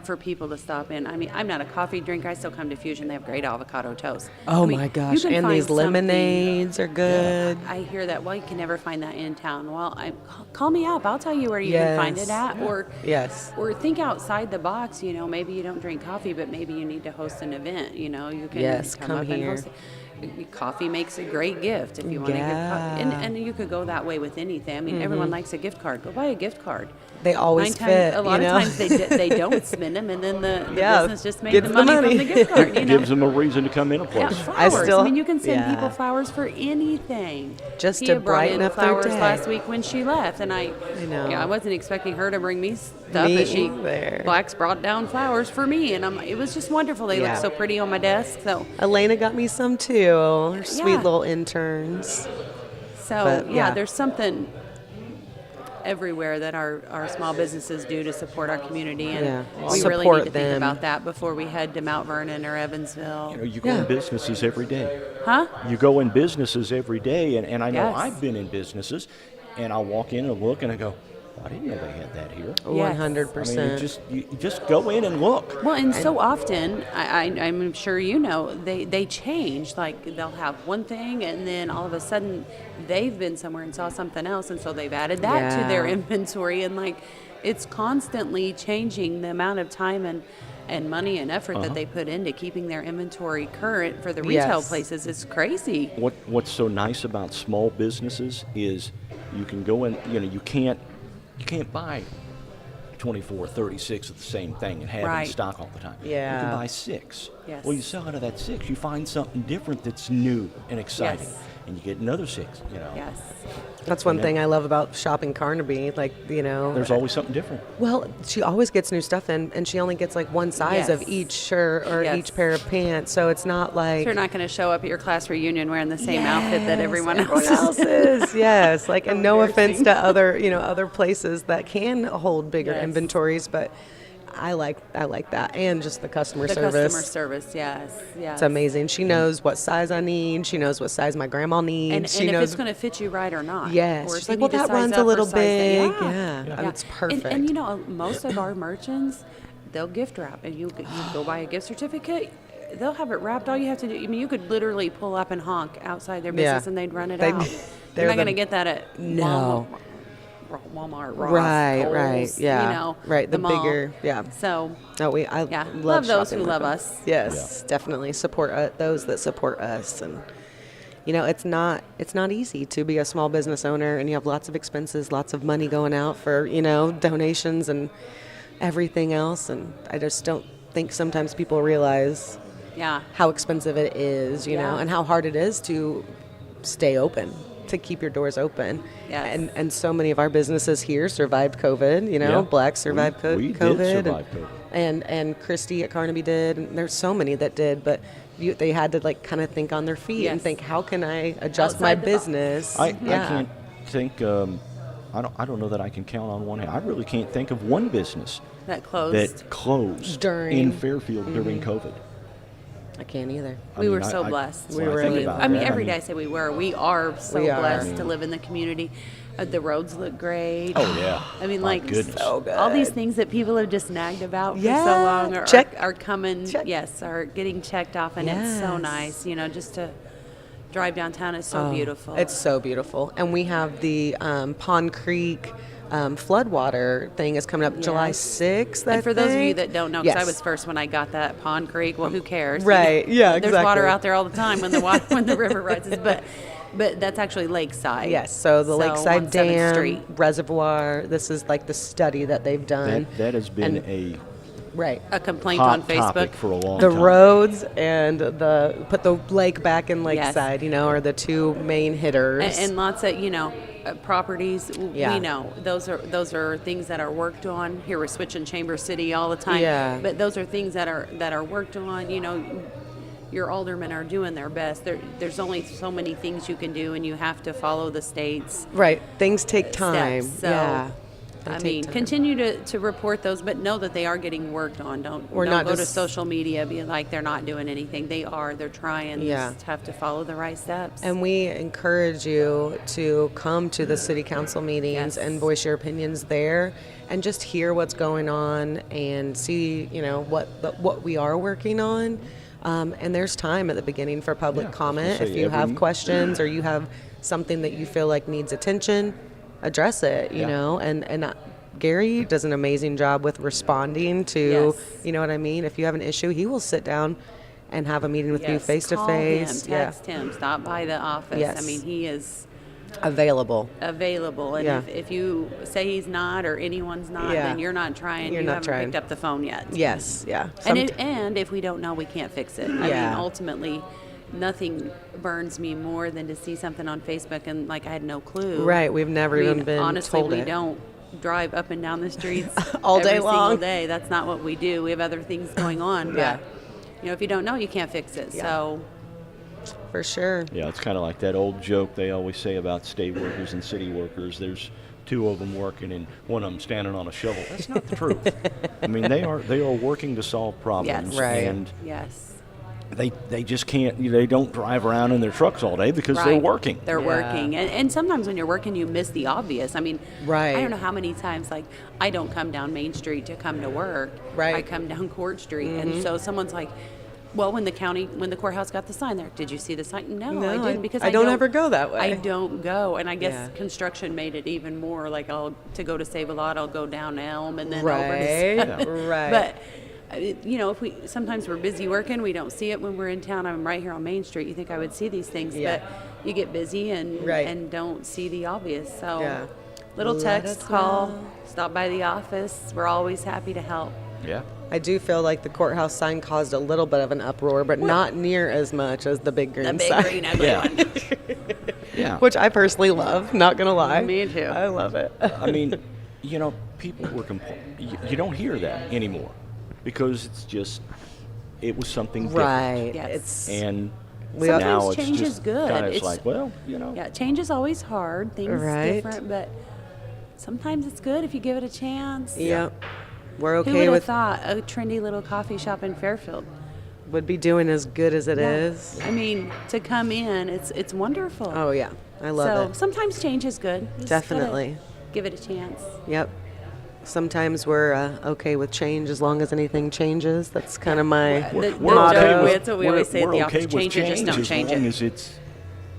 for people to stop in. I mean, I'm not a coffee drinker. I still come to Fusion. They have great avocado toast. Oh I mean, my you gosh! can And find these something- lemonades are good. I hear that. Well, you can never find that in town. Well, call me up. I'll tell you where you can find it Yes. at. Or Yes. or think outside the box. You know, maybe you don't drink coffee, but maybe you need to host an event. You know, you can Yes, come come up and here. host it. Coffee makes a great gift if you want to give coffee. And you could go that way with anything. I mean, everyone likes a gift card. Go buy a gift card. They always fit. A lot you of know? times they don't spend them, and then the Yeah, business just made gets the the money from money. the gift card. You know? Gives them a reason to come in a Yeah, place. flowers. still- mean, you can send yeah. people flowers for anything. Just Tia to brought brighten in up their flowers day. last week when she left, and I know. Yeah, I wasn't expecting her to bring me stuff, Me but she either. Blacks brought down flowers for me, and it was just wonderful. They Yeah. looked so pretty on my desk. So Elena got me some too. Her sweet Yeah. little interns. So But, yeah, yeah. there's something everywhere that our small businesses do to support our community, and Yeah. we really Support need to think them. about that before we head to Mount Vernon or Evansville. You know, you go Yeah. in businesses every day. Huh? You go in businesses every day, and I know Yes. I've been in businesses, and I'll walk in and look, and I go, I didn't know they had that here. Yes. 100%. I mean, you just go in and look. Well, and so often, I'm sure you know, they change. Like they'll have one thing, and then all of a sudden, they've been somewhere and saw something else, and so they've added that to their Yeah. inventory, and like it's constantly changing the amount of time and money and effort that they put into keeping their inventory current for the retail Yes. places. It's crazy. What's so nice about small businesses is you can go in, you know, you can't buy 24, 36 of the same thing and have it in Right. stock all the time. You Yeah. can buy 6. Yes. Well, you sell out of that 6, you find something different that's new and exciting. Yes. And you get another 6, you know. Yes. That's one Yeah. thing I love about shopping Carnaby. Like, you know, There's always something different. well, she always gets new stuff in, and she only gets like one size of Yes. each shirt or Yes. each pair of pants. So it's not like You're not going to show up at your class reunion wearing the same outfit that everyone else else is. Yes, like, and no offense embarrassing. to other places that can hold bigger Yes. inventories, but I like that, and just the customer The service. customer service, yes. It's amazing. She knows what size I need. She knows what size my grandma needs. And she if knows. it's going to fit you right or not. Yes. Or She's if you like, well, need to that size runs up a or little size down. big. Yeah. It's perfect. And you know, most of our merchants, they'll gift wrap, and you go buy a gift certificate. They'll have it wrapped. All you have to do, I mean, you could literally pull up and honk outside their business, Yeah. and they'd run it They'd- out. they're You're not the- going to get that at No. Walmart, Ross, Right, Kohl's, right, yeah, you know, right, the mall. bigger, yeah. So No, I Yeah, love love those shopping who with love them. us. Yes, definitely support those that support us, and you know, it's not easy to be a small business owner, and you have lots of expenses, lots of money going out for donations and everything else, and I just don't think sometimes people realize yeah, how expensive it is, you know, Yeah. and how hard it is to stay open, to keep your doors open. Yes. And so many of our businesses here survived COVID, Yeah. Black survived We did COVID. survive COVID. And Christy at Carnaby did, and there's so many that did, but they had to like kind of think on their feet and Yes. think, how can I adjust my Outside the box. business? I Yeah. can't think. I don't know that I can count on one hand. I really can't think of one business that closed. that closed During- in Fairfield during COVID. I can't either. I We mean, were so blessed. We when I were think really about I mean, that, every day I say we were. We are so We are. blessed to live in the community. The roads look great. Oh yeah. I mean, My like goodness. So all these good. things that people have just nagged about for so Yeah. long Check. are coming. Check. Yes, are getting checked off, and it's so Yes. nice. Just to drive downtown is so beautiful. It's so beautiful. And we have the Pond Creek floodwater thing is coming up July Yes. 6th. And for those of you that don't know, because I Yes. was first when I got that Pond Creek. Well, who cares? Right. Yeah, There's water exactly. out there all the time when when the river rises, but that's actually Lakeside. Yes, so the Lakeside on 7th Dam Street. Reservoir. This is like the study that they've done. That has been And- a right. A complaint hot on Facebook. topic for a long The time. roads and put the lake back in Lakeside, Yes. are the two main hitters. And lots of properties. Yeah. We know those are things that are worked on. Here we're switching Chamber City all the time. Yeah. But those are things that are worked on. Your aldermen are doing their best. There's only so many things you can do, and you have to follow the state's right. Things take time. steps. So, yeah. I take mean, time. continue to report those, but know that they are getting worked on. Don't not go to just- social media being like they're not doing anything. They are. They're trying. They Yeah. just have to follow the right steps. And we encourage you to come to the city council meetings Yes. and voice your opinions there, and just hear what's going on and see, what we are working on. And there's time at the beginning for public Yeah, I was comment. gonna If say, you every have m- questions or you have something that you feel like needs attention, address it. Yeah. And Gary does an amazing job with responding to. Yes. You know what I mean? If you have an issue, he will sit down and have a meeting with you Yes, face to call face. him, text him, stop by the office. Yes. I mean, he is Available. available. And Yeah. if you say he's not or anyone's not, Yeah. then you're not trying. You're you not haven't trying. picked up the phone yet. Yes. Yeah. And if we don't know, we can't fix it. I mean, Yeah. ultimately, nothing burns me more than to see something on Facebook and like I had no clue. Right, we've never I mean, even been honestly, told we it. don't drive up and down the streets All day every long. single day. That's not what we do. We have other things going on. But, Yeah. if you don't know, you can't fix it. Yeah. So, For sure. Yeah, it's kind of like that old joke they always say about state workers and city workers. There's two of them working and one of them standing on a shovel. That's not the truth. I mean, they are working to solve problems, Yes. Right. and yes. they just can't. They don't drive around in their trucks all day because they're Right. working. They're Yeah. working. And sometimes when you're working, you miss the obvious. I mean, Right. I don't know how many times, like, I don't come down Main Street to come to work. Right. I come down Court Street. And so someone's like, well, when the courthouse got the sign there, did you see the sign? No, No, I I- didn't because I don't ever go that way. I don't go. And I guess Yeah. construction made it even more like to go to Save a Lot, I'll go down Elm and then Right. over to Right. But if sometimes we're busy working, we don't see it when we're in town. I'm right here on Main Street. You think I would see these things, Yeah. but you get busy and Right. and don't see the obvious. So, Yeah. little Let text, us call, know. stop by the office. We're always happy to help. Yeah. I do feel like the courthouse sign caused a little bit of an uproar, but not near as much as the big green The big sign. green ugly Yeah. one. Yeah. Which I personally love, not gonna lie. Me too. I love it. I mean, people were you don't hear that anymore because it was something different. Right. Yes. It's And Sometimes now it's change just is good. kinda It's- like, well, Yeah, change is always hard. Things Right. different, but sometimes it's good if you give it a chance. Yep. We're Who okay would have with thought a trendy little coffee shop in Fairfield? would be doing as good as it Yeah. is. I mean, to come in, it's wonderful. Oh yeah, I love so it. sometimes change is good. You just gotta Definitely. give it a chance. Yep. Sometimes we're okay with change as long as anything changes. That's kind of my The motto. joke, that's what we always say at we're the okay office. with Change it, just don't as change long it. as it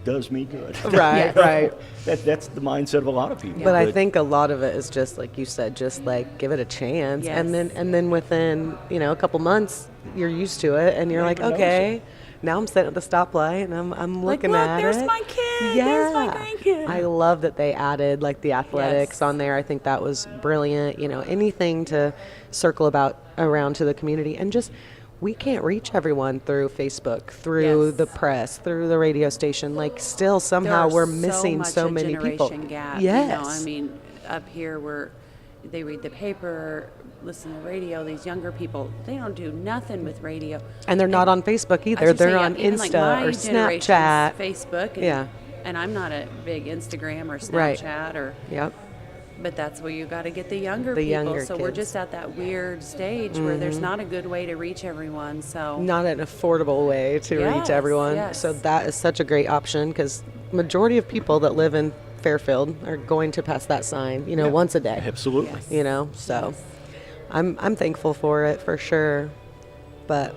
does me good. Right, Yes. right. That's the mindset of a lot of people. But I think a lot of it is just like you said, just like give it a chance, Yes. and then within a couple months, you're used to it, and you're like, even notice okay, now I'm sitting at the stoplight and I'm Like, looking look, at there's it. my kid, Yeah. there's my grandkid. I love that they added like the athletics Yes. on there. I think that was brilliant. Anything to circle around to the community, and just we can't reach everyone through Facebook, through Yes. the press, through the radio station. Like still somehow There we're are missing much so a many people. generation Gap, Yes. I mean, up here they read the paper, listen to the radio. These younger people, they don't do nothing with radio. And they're not on Facebook I either. was They're gonna say, on even like Insta my or generation's Snapchat. Facebook. And, Yeah. And I'm not a big Instagram or Right. Snapchat Yep. but that's where you got to get the younger The people. younger So we're kids. just at that weird stage where there's not a good way to reach everyone. So Not an affordable way to Yes, reach everyone. yes. So that is such a great option because majority of people that live in Fairfield are going to pass that sign, once a day. absolutely. Yes. So Yes. I'm thankful for it for sure. But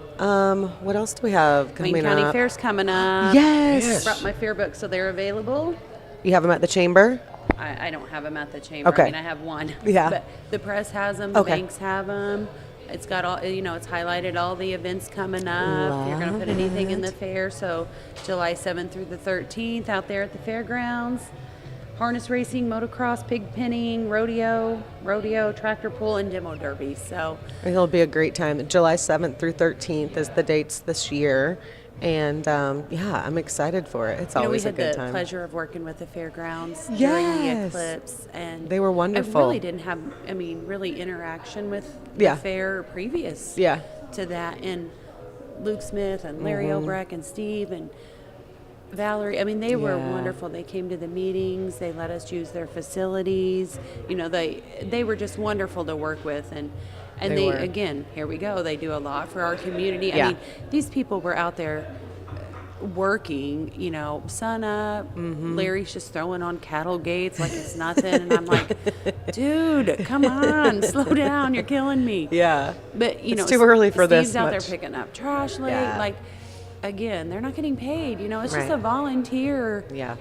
what else do we have coming Wayne County up? Fair's coming up. Yes. Yes. Brought my fair book, so they're available. You have them at the chamber? I don't have them at the chamber. Okay. I mean, I have one. Yeah. But the press has them. The Okay. banks have them. It's got all, it's highlighted all the events coming up. If you're going to put anything in the fair. So July 7th through the 13th out there at the fairgrounds. Harness racing, motocross, pig penning, rodeo, tractor pull, and demo derby. So It'll be a great time. July 7th through 13th is the dates this year. And yeah, I'm excited for it. It's always we a had good the time. pleasure of working with the fairgrounds during the Yes. eclipse, and They were wonderful. I really didn't have, really interaction with Yeah. the fair previous Yeah. to that, and Luke Smith and Larry Mm-hmm. Obrecht and Steve, and Valerie, I mean, they were Yeah. wonderful. They came to the meetings. They let us use their facilities. You know, they were just wonderful to work with. And They they were. again, here we go. They do a lot for our community. Yeah. I mean, these people were out there working, you know, sun up. Mm-hmm. Larry's just throwing on cattle gates like it's nothing. And I'm like, dude, come on, slow down. You're killing me. Yeah. But you It's know, too early for Steve's this out much. there picking up trash late. Yeah. Like, again, they're not getting paid. You know, it's just Right. a volunteer Yeah.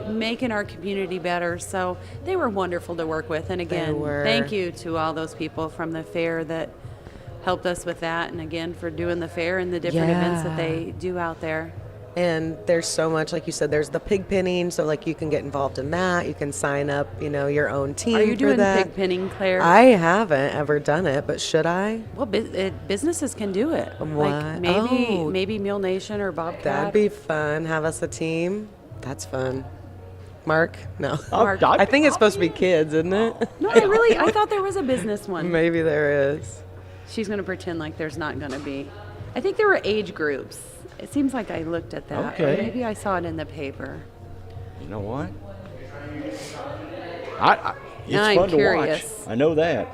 making our community better. So they were wonderful to work with. And again, were. thank you to all those people from the fair that helped us with that. And again, for doing the fair and the different events that Yeah. they do out there. And there's so much, like you said, there's the pig pinning, so like you can get involved in that. You can sign up, you know, your own team Are you for doing that. pig pinning, Claire? I haven't ever done it, but should I? Well, businesses can do it. What? Like maybe Oh. maybe Mule Nation or Bobcat. That'd be fun. Have us a team. That's fun. Mark? No. Mark. I think it's supposed to be kids, isn't it? No, I thought there was a business one. Maybe there is. She's going to pretend like there's not going to be. I think there were age groups. It seems like I looked at that. Or Okay. maybe I saw it in the paper. You know what? It's I'm fun to curious. watch. I know that.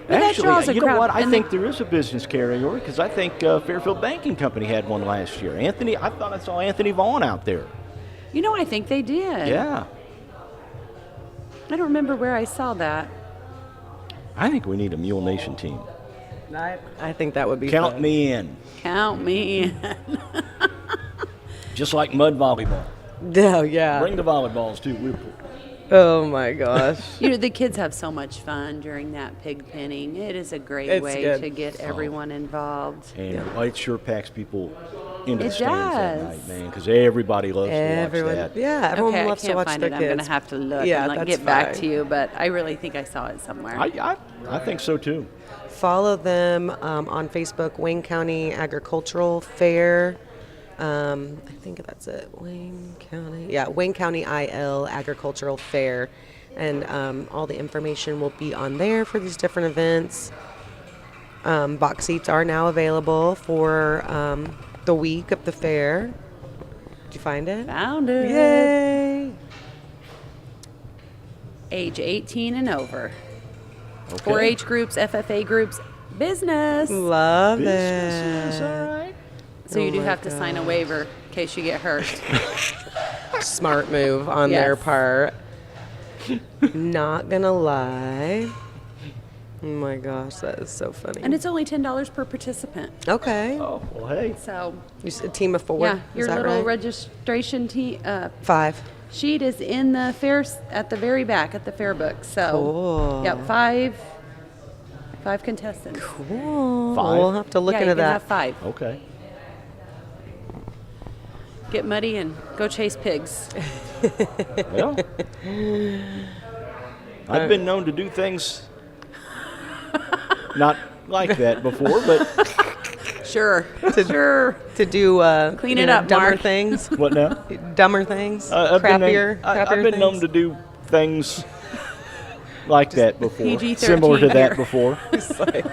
But that draws a you know crowd, what? I and think the- there is a business carryover because I think Fairfield Banking Company had one last year. I thought I saw Anthony Vaughn out there. You know, I think they did. Yeah. I don't remember where I saw that. I think we need a Mule Nation team. I think that would be Count fun. me in. Count me in. Just like mud volleyball. Oh, yeah. Bring the volleyballs too. Oh, my gosh. You know, the kids have so much fun during that pig pinning. It is a great It's way good. to get everyone involved. And it sure packs people into the It stands that does. night, man, because everybody loves Everyone, to watch that. yeah, everyone Okay, loves I to can't watch find their it. kids. I'm going to have to look Yeah, and that's get back fine. to you, but I really think I saw it somewhere. I think so too. Follow them on Facebook, Wayne County Agricultural Fair. I think that's it. Wayne County. Yeah, Wayne County IL Agricultural Fair. And all the information will be on there for these different events. Box seats are now available for the week of the fair. Did you find it? Found it. Yay! Age 18 and over. Okay. 4-H groups, FFA groups, business. Love Businesses, it. all right. So you Oh do my have to sign a waiver in case you get hurt. Smart move on their Yes. part. Not gonna lie. Oh my gosh, that is so funny. And it's only $10 per participant. okay. Oh, well, hey. So, You said a team of 4. yeah, is your that little right? registration 5. sheet is in the fair at the very back at the fair book. So, Cool. yep, five contestants. Cool. 5? We'll have to look yeah, into you can that. have 5. Okay. Get muddy and go chase pigs. Well, I've been known to do things not like that before, but Sure, sure. To do Clean you it know, up, dumber Mark. things. what now? Dumber things. I've crappier. I've been known to do things like that before, PG-13 similar to that here. before. It's like,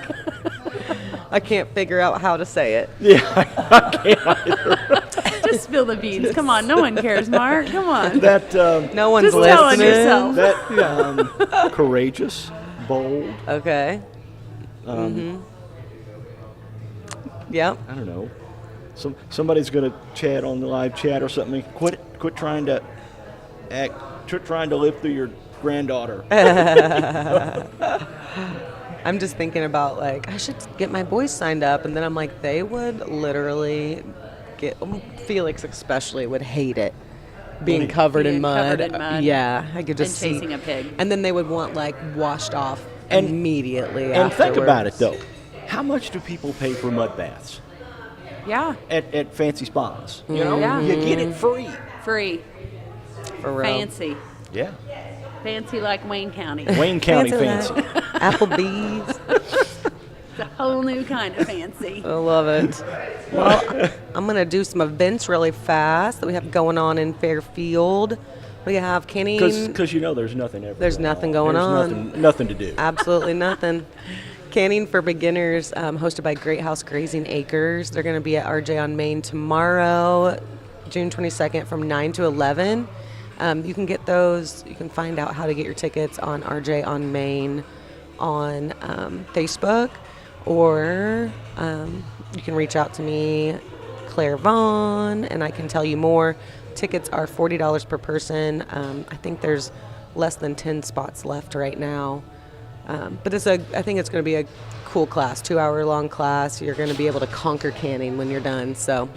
I can't figure out how to say it. Yeah, I can't either. Just spill the beans. Come on, no one cares, Mark. Come on. That No one's Just tell on listening. yourself. that courageous, bold. Okay. Yep. I don't know. Somebody's gonna chat on the live chat or something. Quit trying to live through your granddaughter. I'm just thinking about like I should get my boys signed up, and then I'm like they would literally get Felix especially would hate it being covered in Being mud. covered in mud Yeah, I could just and see. chasing a pig. And then they would want like washed off And- immediately. And think about it afterwards. though. How much do people pay for mud baths Yeah, at fancy spas? You know, Yeah. you get it free. free, For real. fancy, Yeah. fancy like Wayne County. Wayne County Fancy fancy. Applebee's. It's a whole new kind of fancy. I love it. Well, I'm going to do some events really fast that we have going on in Fairfield. We have Kenny. Because you know there's nothing ever. There's nothing going There's on. Nothing to do. Absolutely nothing. Canning for Beginners, hosted by Great House Grazing Acres. They're going to be at RJ on Main tomorrow. June 22nd from 9 to 11. You can get those. You can find out how to get your tickets on RJ on Main on Facebook, or you can reach out to me, Claire Vaughn, and I can tell you more. Tickets are $40 per person. I think there's less than 10 spots left right now. But I think it's going to be a cool class, 2-hour-long class. You're going to be able to conquer canning when you're done. So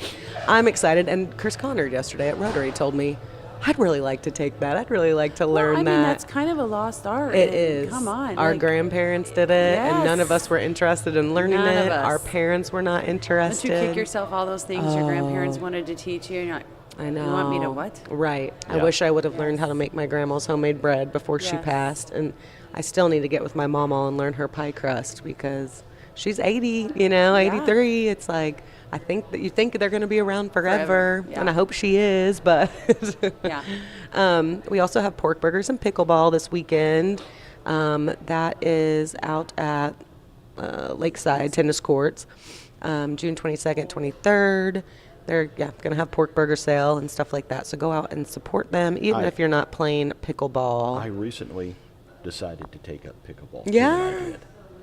I'm excited. And Chris Connor yesterday at Rotary told me, I'd really like to take that. I'd really like to learn that. I mean, that's kind of a lost art. It is. Come on. Our grandparents did it, and none of us were interested in learning None it. of us. Our parents were not interested. Don't you kick yourself all those things your grandparents wanted to teach you? And you're like, I know. You want me to what? Right. I Yeah. wish I would have learned how to make my grandma's homemade bread before she Yes. passed. And I still need to get with my mama and learn her pie crust because she's 80, 83. It's like, I think that you think they're going to be around forever. Yeah. And I hope she is, but Yeah. we also have pork burgers and pickleball this weekend. That is out at Lakeside Tennis Courts, June 22nd, 23rd. They're going to have pork burger sale and stuff like that. So go out and support them, even if you're not playing pickleball. I recently decided to take up pickleball. Yeah? I did.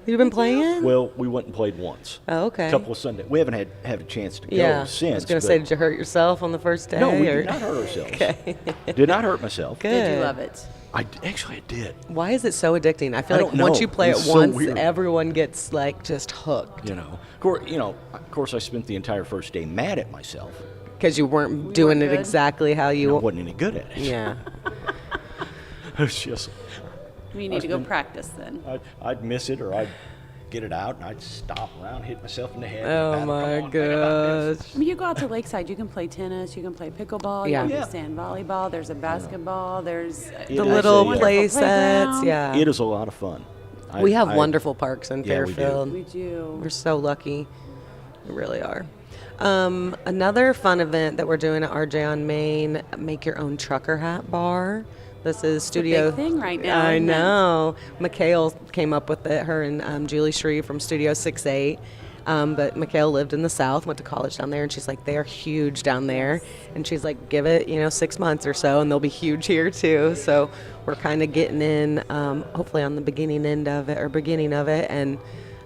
You've been playing? Well, we went and played once. Oh, okay. A couple of Sundays. We haven't had a chance to go Yeah. since. I was going to but- say, did you hurt yourself on the first day? No, we or- did not hurt ourselves. Okay. Did not hurt myself. Good. Did you love it? Actually, I did. Why is it so addicting? I feel I like don't once know. you play It's it so once, weird. everyone gets like just hooked Of course, I spent the entire first day mad at myself. because you weren't doing it good? exactly how I you. wasn't any good at it. Yeah. It's just, We need to go practice then. I'd miss it, or I'd get it out, and I'd stomp around, hit myself in the head. Oh and my come on, think about this. gosh. I mean, you go out to Lakeside, you can play tennis, you can play pickleball, Yeah. you can Yeah. sand volleyball, there's a basketball, there's It The is little a, play wonderful sets. playground. Yeah. It is a lot of fun. We have I- wonderful parks in Yeah, we do. Fairfield. we do. We're so lucky. We really are. Another fun event that we're doing at RJ on Main, Make Your Own Trucker Hat Bar. This is Studio. big thing right now, I isn't it? know. Mikhail came up with it, her and Julie Shreve from Studio 68. But Mikhail lived in the South, went to college down there, and she's like, they're huge down there. And she's like, give it, 6 months or so, and they'll be huge here too. So we're kind of getting in, hopefully on the beginning of it, and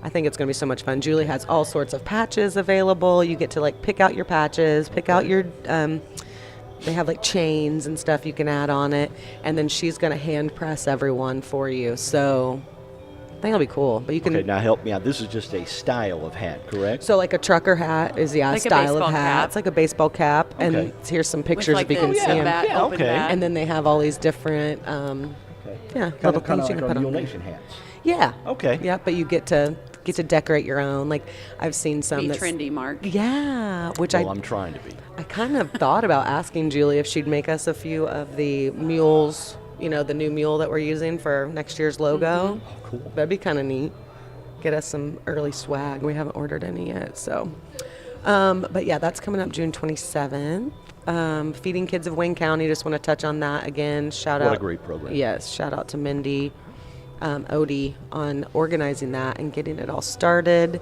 I think it's going to be so much fun. Julie has all sorts of patches available. You get to like pick out your patches, pick out your, they have like chains and stuff you can add on it, and then she's going to hand press everyone for you. So I think it'll be cool. But you can. Okay, now help me out. This is just a style of hat, correct? So like a trucker hat is a Like a style of baseball hat. cap. It's like a baseball cap, Okay. and here's some With, pictures like, if you can the see them. bat, Yeah, open okay. bat. And then they have all these different, Okay. little Kind of things you like can our put on Mule there. Nation hats. Yeah. Okay. Yeah, but you get to decorate your own. Like I've seen some be that's trendy, Mark. Yeah, which Well, I'm trying to be. I kind of thought about asking Julie if she'd make us a few of the mules, the new mule that we're using for next year's logo. Mm-hmm. Oh, cool. That'd be kind of neat. Get us some early swag. We haven't ordered any yet, so. But yeah, that's coming up June 27th. Feeding Kids of Wayne County, just want to touch on that again. Shout What out. a great program. Yes, shout out to Mindy Odie on organizing that and getting it all started.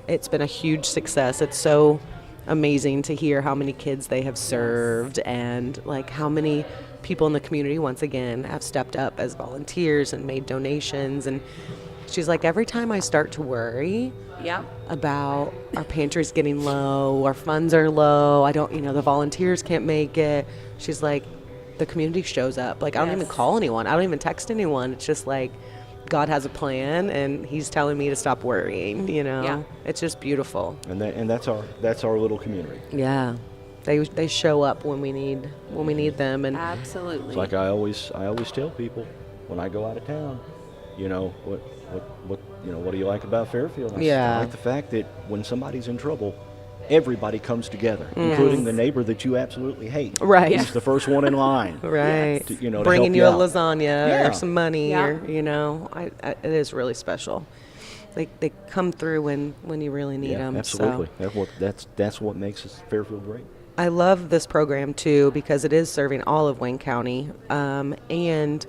It's been a huge success. It's so amazing to hear how many kids they have served and like how many people in the community once again have stepped up as volunteers and made donations. And she's like, every time I start to worry Yep. about our pantries getting low, our funds are low, I don't, the volunteers can't make it, she's like, the community shows up. Like I don't even Yes. call anyone, I don't even text anyone. It's just like God has a plan and he's telling me to stop worrying, Yeah. It's just beautiful. And that's our little community. Yeah. They show up when we need them. And Absolutely. It's like I always tell people when I go out of town, what do you like about Fairfield? I Yeah. like the fact that when somebody's in trouble, everybody comes together, including the neighbor that you absolutely hate. Right. He's the first one in line. right. To, to Bringing help you a out. lasagna Yeah. or some money Yeah. or, it is really special. They come through when you really need Yeah, them. absolutely. So. That's what makes us Fairfield great. I love this program too because it is serving all of Wayne County, and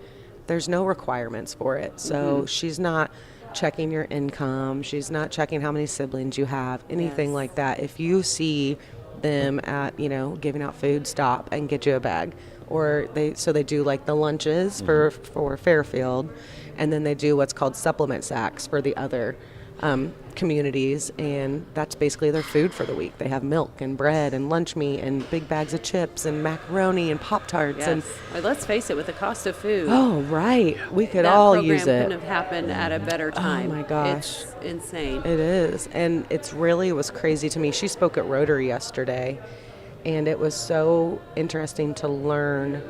there's no requirements for it. So she's not checking your income. She's not checking how many siblings you have, anything Yes. like that. If you see them at, giving out food, stop and get you a bag. Or they do like the lunches for Fairfield, and then they do what's called supplement sacks for the other communities, and that's basically their food for the week. They have milk and bread and lunch meat and big bags of chips and macaroni and Pop-Tarts. Yes. And Well, let's face it, with the cost of food, oh, right, we could that all program use it. couldn't have happened at a better time. my gosh. It's insane. It is, and it was crazy to me. She spoke at Rotary yesterday, and it was so interesting to learn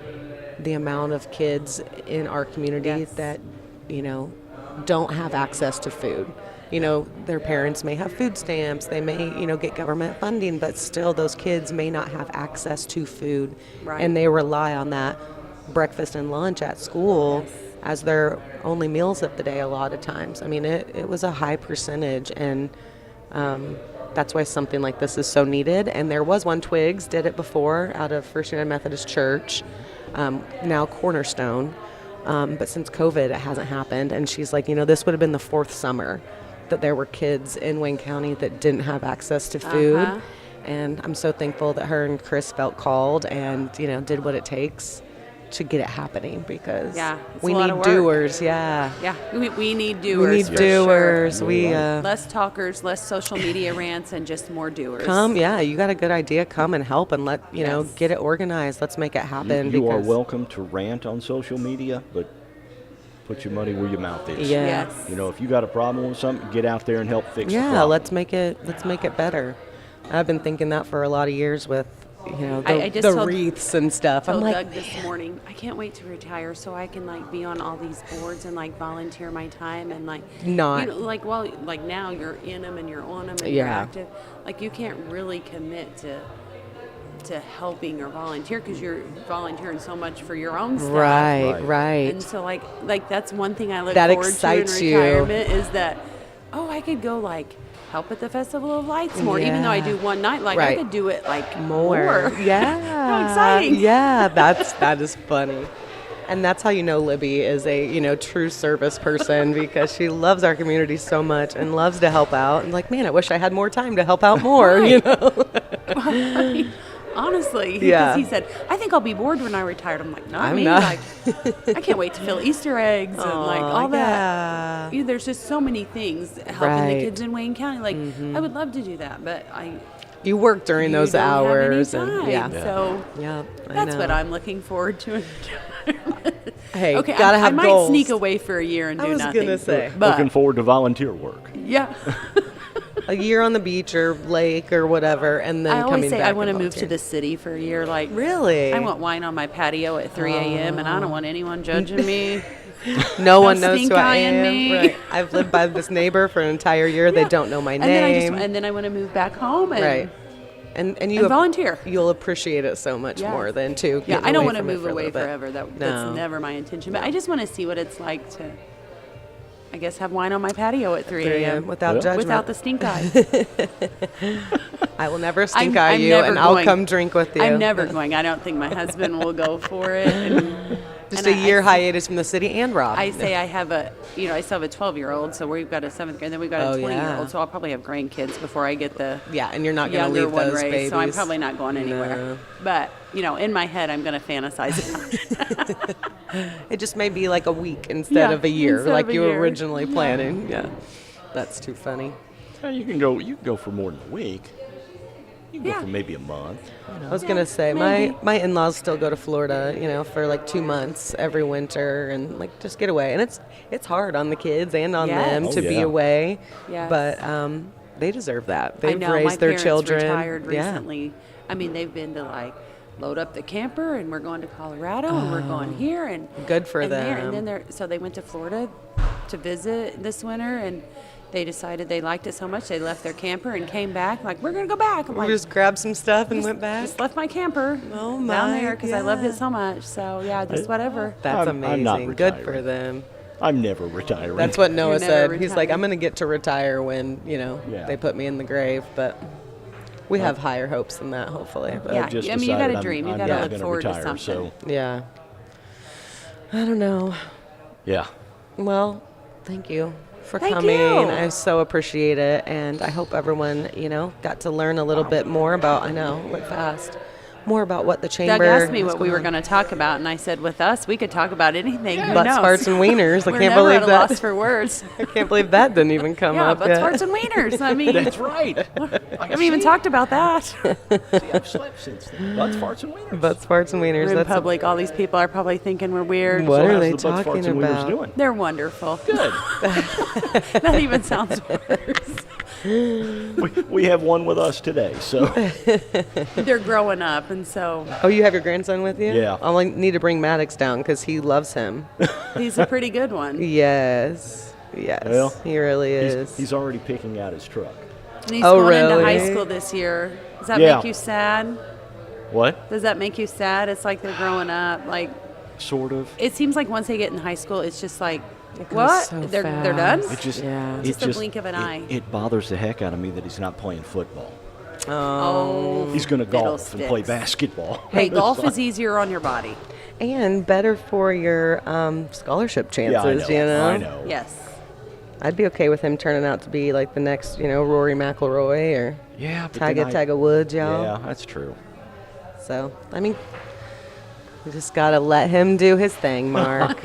the amount of kids in our community Yes. that, don't have access to food. Their parents may have food stamps, they may, get government funding, but still those kids may not have access to food. Right. And they rely on that breakfast and lunch at school as their only meals of the day a lot of times. I mean, it was a high percentage, and that's why something like this is so needed. And there was one, Twigs did it before out of First United Methodist Church, now Cornerstone. But since COVID, it hasn't happened. And she's like, this would have been the 4th summer that there were kids in Wayne County that didn't have access to food. Uh-huh. And I'm so thankful that her and Chris felt called and, did what it takes to get it happening, because Yeah, it's we a lot need of work. doers. Yeah. Yeah, we need doers. We need for doers. Sure. We Less talkers, less social media rants, and just more doers. come. Yeah, you got a good idea. Come and help and let Yes. get it organized. Let's make it happen. You are because- welcome to rant on social media, but put your money where your mouth is. Yeah. Yes. If you got a problem with something, get out there and help fix the Yeah, problem. let's make it better. I've been thinking that for a lot of years with I just the told- wreaths and stuff. I'm told like, Doug this morning, I can't wait to retire so I can be on all these boards and volunteer my time and Not- now you're in them and you're on them and Yeah. you're active. You can't really commit to helping or volunteer because you're volunteering so much for your own stuff. right. And so that's one thing I look That forward excites to in you. retirement is that, I could go help at the Festival of Lights more, even though I do one night. I Right. could do it more. Yeah. How exciting. Yeah, that is funny. And that's how Libby is a, true service person, because she loves our community so much and loves to help out. And man, I wish I had more time to help out more, Right. Honestly, because Yeah. he said, I think I'll be bored when I retired. I'm like, not I'm me. not. I can't wait to fill Easter eggs and all that. Yeah. There's just so many things helping Right. the kids in Wayne County. I would love to do that, but You work during those don't have any hours. time. And yeah. So Yeah, that's what know. I'm looking forward to. Hey, Okay, gotta have I might goals. sneak away for a year and I do was nothing. gonna say. but Looking forward to volunteer work. yeah. A year on the beach or lake or whatever, and then I coming always say back I want to and move to volunteer. the city for a year. Really? I want wine on my patio at 3 a.m. and I don't want anyone judging me. No one knows stink who I eye in am. me. Right. I've lived by this neighbor for an entire year. They Yeah. don't know my And then name. I want to move back home and Right. And you and volunteer. You'll appreciate it so much Yes. more than too. Yeah, getting I don't away want to from it move for a away little bit. forever. No. That's never my intention. But I just want to see what it's like to, I guess, have wine on my patio at 3 a.m. Without Well, judgment. without the stink eye. I will never stink I'm eye you, never and I'll going. come drink with you. I'm never going. I don't think my husband will go for it. And, Just and a I- year I, hiatus from the city and Rob. I say I have I still have a 12-year-old, so we've got a 7th grade, and then we've got a Oh, 20-year-old, yeah. so I'll probably have grandkids before I get the Yeah, and you're not going to younger leave one those raised, babies. so I'm probably not going anywhere. No. But, in my head, I'm going to fantasize about it. It just may be like a week instead Yeah, of a year, instead like of a you were year. originally planning. Yeah, that's too funny. You can go for more than a week. You can Yeah. go for maybe a month. I was gonna say maybe. my in-laws still go to Florida, for 2 months every winter, and just get away. And it's hard on the kids and on Yes. them Oh, to be yeah. away. Yes. But they deserve that. I They've know, raised my their parents children. retired Yeah. recently. I mean, they've been to load up the camper, and we're going to Colorado, and we're going here, and Good for and there, them. and then so they went to Florida to visit this winter, and they decided they liked it so much they left their camper and came back. We're gonna go back. I'm We like, just grabbed some stuff and went back. just left my camper Oh down my, there because I loved yeah. it so much. So yeah, just whatever. That's I'm not amazing. Good for retiring. them. I'm never retiring. That's what Noah You're never said. He's like, retiring. I'm going to get to retire when, Yeah. they put me in the grave. But we have higher hopes than that, hopefully. But Yeah. I've just I mean, you decided gotta I'm- dream. You I'm gotta not look gonna forward to retire, something. So, yeah. I don't know. yeah. Well, thank you for Thank coming. you. I so appreciate it, and I hope everyone, got to learn a little bit more about. I know, went fast. More about what the chamber. Doug asked me is what we were going to talk about, and I said, with us, we could talk about anything. Who Butt knows? farts and wieners. I We're can't never believe at a that. loss for words. I can't believe that didn't even come Yeah, up butts, yet. farts, and wieners. I mean, That's right. I haven't even talked about that. See, I've slept since then. Butts, farts, and wieners. Butts, farts, and wieners. We're in That's public. All these people are probably thinking we're weird. What So are how's they the butts, talking farts, and wieners about? doing? They're wonderful. Good. That even sounds worse. we have one with us today, so They're growing up, and so Oh, you have your grandson with you? Yeah. I only need to bring Maddox down because he loves him. he's a pretty good one. Yes. Yes. Well, he really is. he's already picking out his truck. And he's Oh, going into high really? school this year. Does that Yeah. make you sad? What? Does that make you sad? It's like they're growing up. Like, Sort of. it seems like once they get in high school, it's just like, It goes what? so They're done? fast. It just, Yeah. it Just a blink of an eye. It bothers the heck out of me that he's not playing football. Oh, He's going to golf and play fiddlesticks. basketball. Hey, golf is easier on your body. And better for your scholarship chances, yeah, I know. you know? I know. Yes. I'd be okay with him turning out to be like the next, Rory McIlroy or Yeah, but then Tiger Woods, y'all. Yeah, that's true. So, I mean, we just got to let him do his thing, Mark.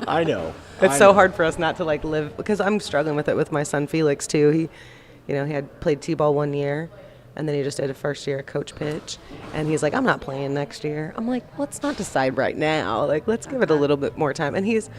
I know. It's I so know. hard for us not to like live because I'm struggling with it with my son Felix too. He had played t-ball 1 year, and then he just did a first year coach pitch, and he's like, I'm not playing next year. I'm like, let's not decide right now. Like, let's give it a little bit more time. And he's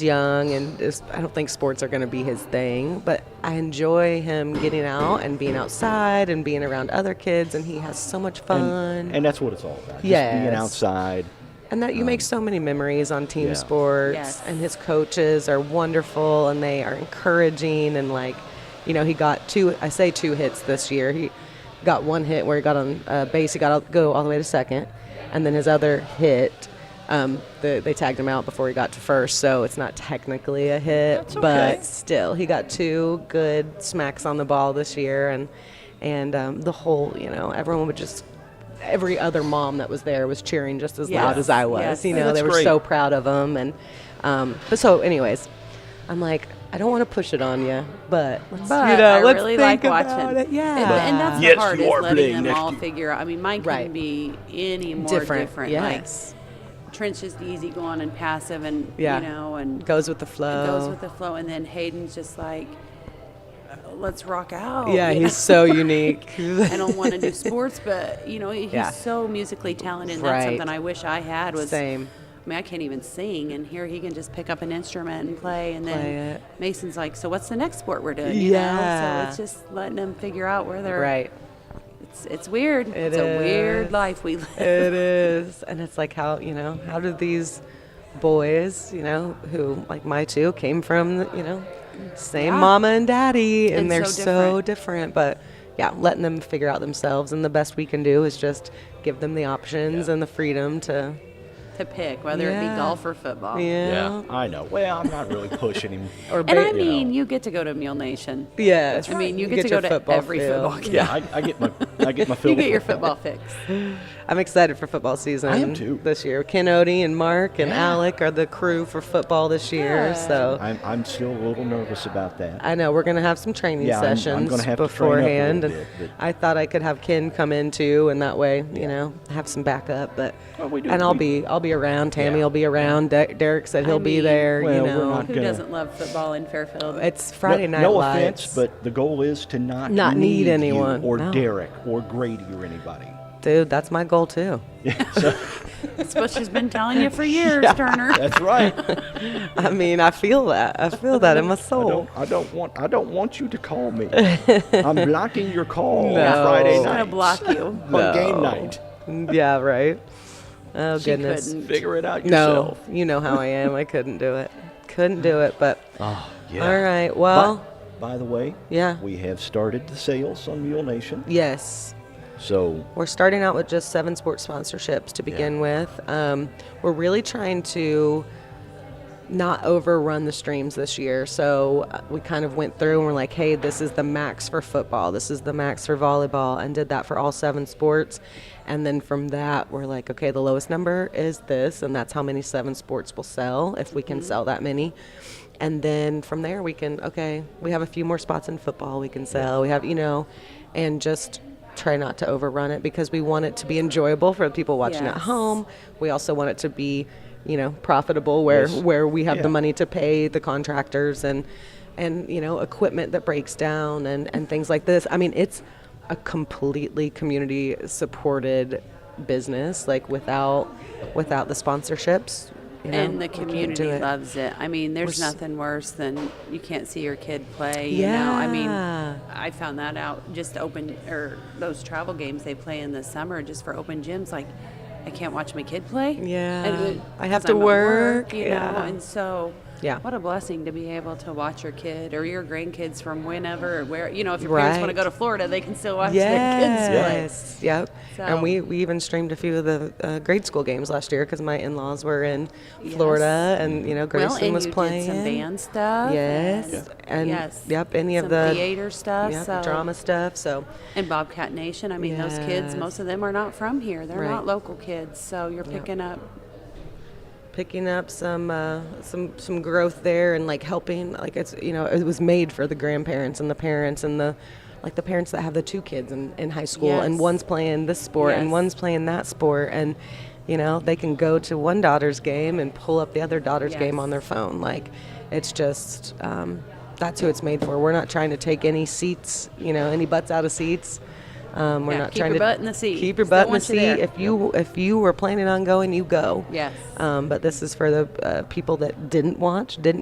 young, and I don't think sports are going to be his thing, but I enjoy him getting out and being outside and being around other kids, and he has so much fun. And that's what it's all about. Just Yes. being outside. And that you make so many memories on team yeah. sports, Yes. and his coaches are wonderful, and they are encouraging, and he got two hits this year. He got one hit where he got on base, he got to go all the way to second, and then his other hit, they tagged him out before he got to first, so it's not technically a hit, That's okay. but still, he got two good smacks on the ball this year, and the whole, everyone would just. Every other mom that was there was cheering just as loud Yes, as I was. yes. They That's were great. so proud of him. And but so, anyways, I'm like, I don't want to push it on you, but let's, But let's I really think like about watching. it. Yeah, And that's Yes, the hard you is are letting playing them next all year. figure out. I mean, mine Right. couldn't be any more different. Yes, Like, Trent's just easygoing and passive, and Yeah. and goes with the flow. goes with the flow. And then Hayden's just like, let's rock out. Yeah, you know? he's so unique. I don't want to do sports, but he's Yeah. so musically talented. And that's Right. something I wish I had. Was Same. I mean, I can't even sing, and here he can just pick up an instrument and play. And then Play it. Mason's like, "So what's the next sport we're doing?" You know? Yeah. So it's just letting them figure out where they're. Right. It's weird. It It's a weird is. life we live. It is, and it's like how how do these boys, who like my two came from, same Yeah. mama and daddy, and And they're so so different. But yeah, letting them figure out themselves, and the best we can do is just give them the options and the freedom to. To pick whether it be Yeah. golf or football. Yeah. I know. Well, I'm not really pushing him. Or And I ba- mean, you get to go to Mule Nation. Yes. I mean, you get to your go to football every field. football game. Yeah, I get my fill. You of get your football fix. I'm excited for football season. I am too. This year, Ken Odie and Mark and Yeah. Alec are the crew for football this year. Good. So I'm still a little nervous about that. I know we're going to have some training Yeah, I'm sessions gonna have to train up a beforehand, little and bit, I thought I could have Ken come in too, and that way, Yeah. have some backup. But Well, we do- and I'll we- be around. Tammy Yeah. will be around. Derek said he'll be mean, there. well, we're you know, not Who gonna- doesn't love football in Fairfield? it's Friday Night no Lights. offense, but the goal is to not need you anyone, or no. Derek or Grady or anybody. dude, that's my goal too. So, That's what she's been telling you for years, Turner. that's right. I mean, I feel that. I feel that in my soul. I don't want you to call me. I'm blocking your call on No. Friday She's night. gonna block you. on game night. Yeah, right. Oh She goodness. couldn't. Figure it out No, yourself. you know how I am. I couldn't do it. Couldn't do it. But Oh, yeah. all right. Well, By the way, yeah. we have started the sales on Mule Nation. Yes. So We're starting out with just 7 sports sponsorships to begin with. We're really trying to not overrun the streams this year. So we kind of went through and we're like, hey, this is the max for football, this is the max for volleyball, and did that for all 7 sports. And then from that, we're like, okay, the lowest number is this, and that's how many 7 sports will sell if we can sell that many. And then from there, we can, okay, we have a few more spots in football we can sell. We have, and just try not to overrun it because we want it to be enjoyable for the people watching at Yes. home. We also want it to be, profitable where we have the money to pay the contractors and equipment that breaks down and things like this. I mean, it's a completely community supported business, like without the sponsorships. And the we can't do community it. loves it. I mean, there's We're nothing worse than you can't see your kid play. Yeah. I mean, I found that out just those travel games they play in the summer just for open gyms. Like, I can't watch my kid play. Yeah. I have 'cause to I'm at work. you know, Yeah. and so. Yeah. What a blessing to be able to watch your kid or your grandkids from whenever or where, if your parents want to Right. go to Florida, they can still watch their kids play. Yes. Yep. So- And we even streamed a few of the grade school games last year because my in-laws were in Florida, and Grayson and was you playing. did some band stuff. Yes. And yes, yep, any of some the theater stuff. yep, so. drama stuff. So And Bobcat Nation. I mean, those kids, Yes. most of them are not from here. They're Right. not local kids. So you're picking up. picking up some growth there and like helping, like it's it was made for the grandparents and the parents and the parents that have the 2 kids in high school, and Yes. one's playing this sport and Yes. one's playing that sport, and they can go to one daughter's game and pull up the other daughter's game Yes. on their phone. Like, it's just that's who it's made for. We're not trying to take any seats, any butts out of seats. We're Yeah, not keep trying your to butt in the seat. keep your Still butt in the want you seat. there. If you were planning on going, you go. Yes. But this is for the people that didn't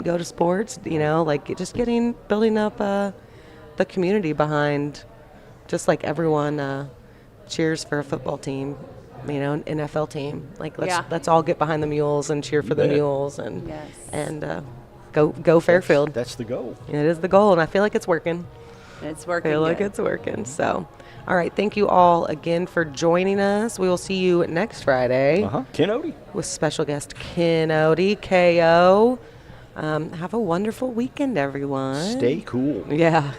go to sports. Like just building up the community behind, just like everyone cheers for a football team, an NFL team. Like let's all get behind the Mules and cheer for the bet. Mules and Yes. and go Fairfield. That's the goal. It is the goal, and I feel like it's working. It's I working. feel like good. it's working. So, all right. Thank you all again for joining us. We will see you next Friday Ken Odie. with special guest Ken Odie, KO. Have a wonderful weekend, everyone. Stay cool. Yeah.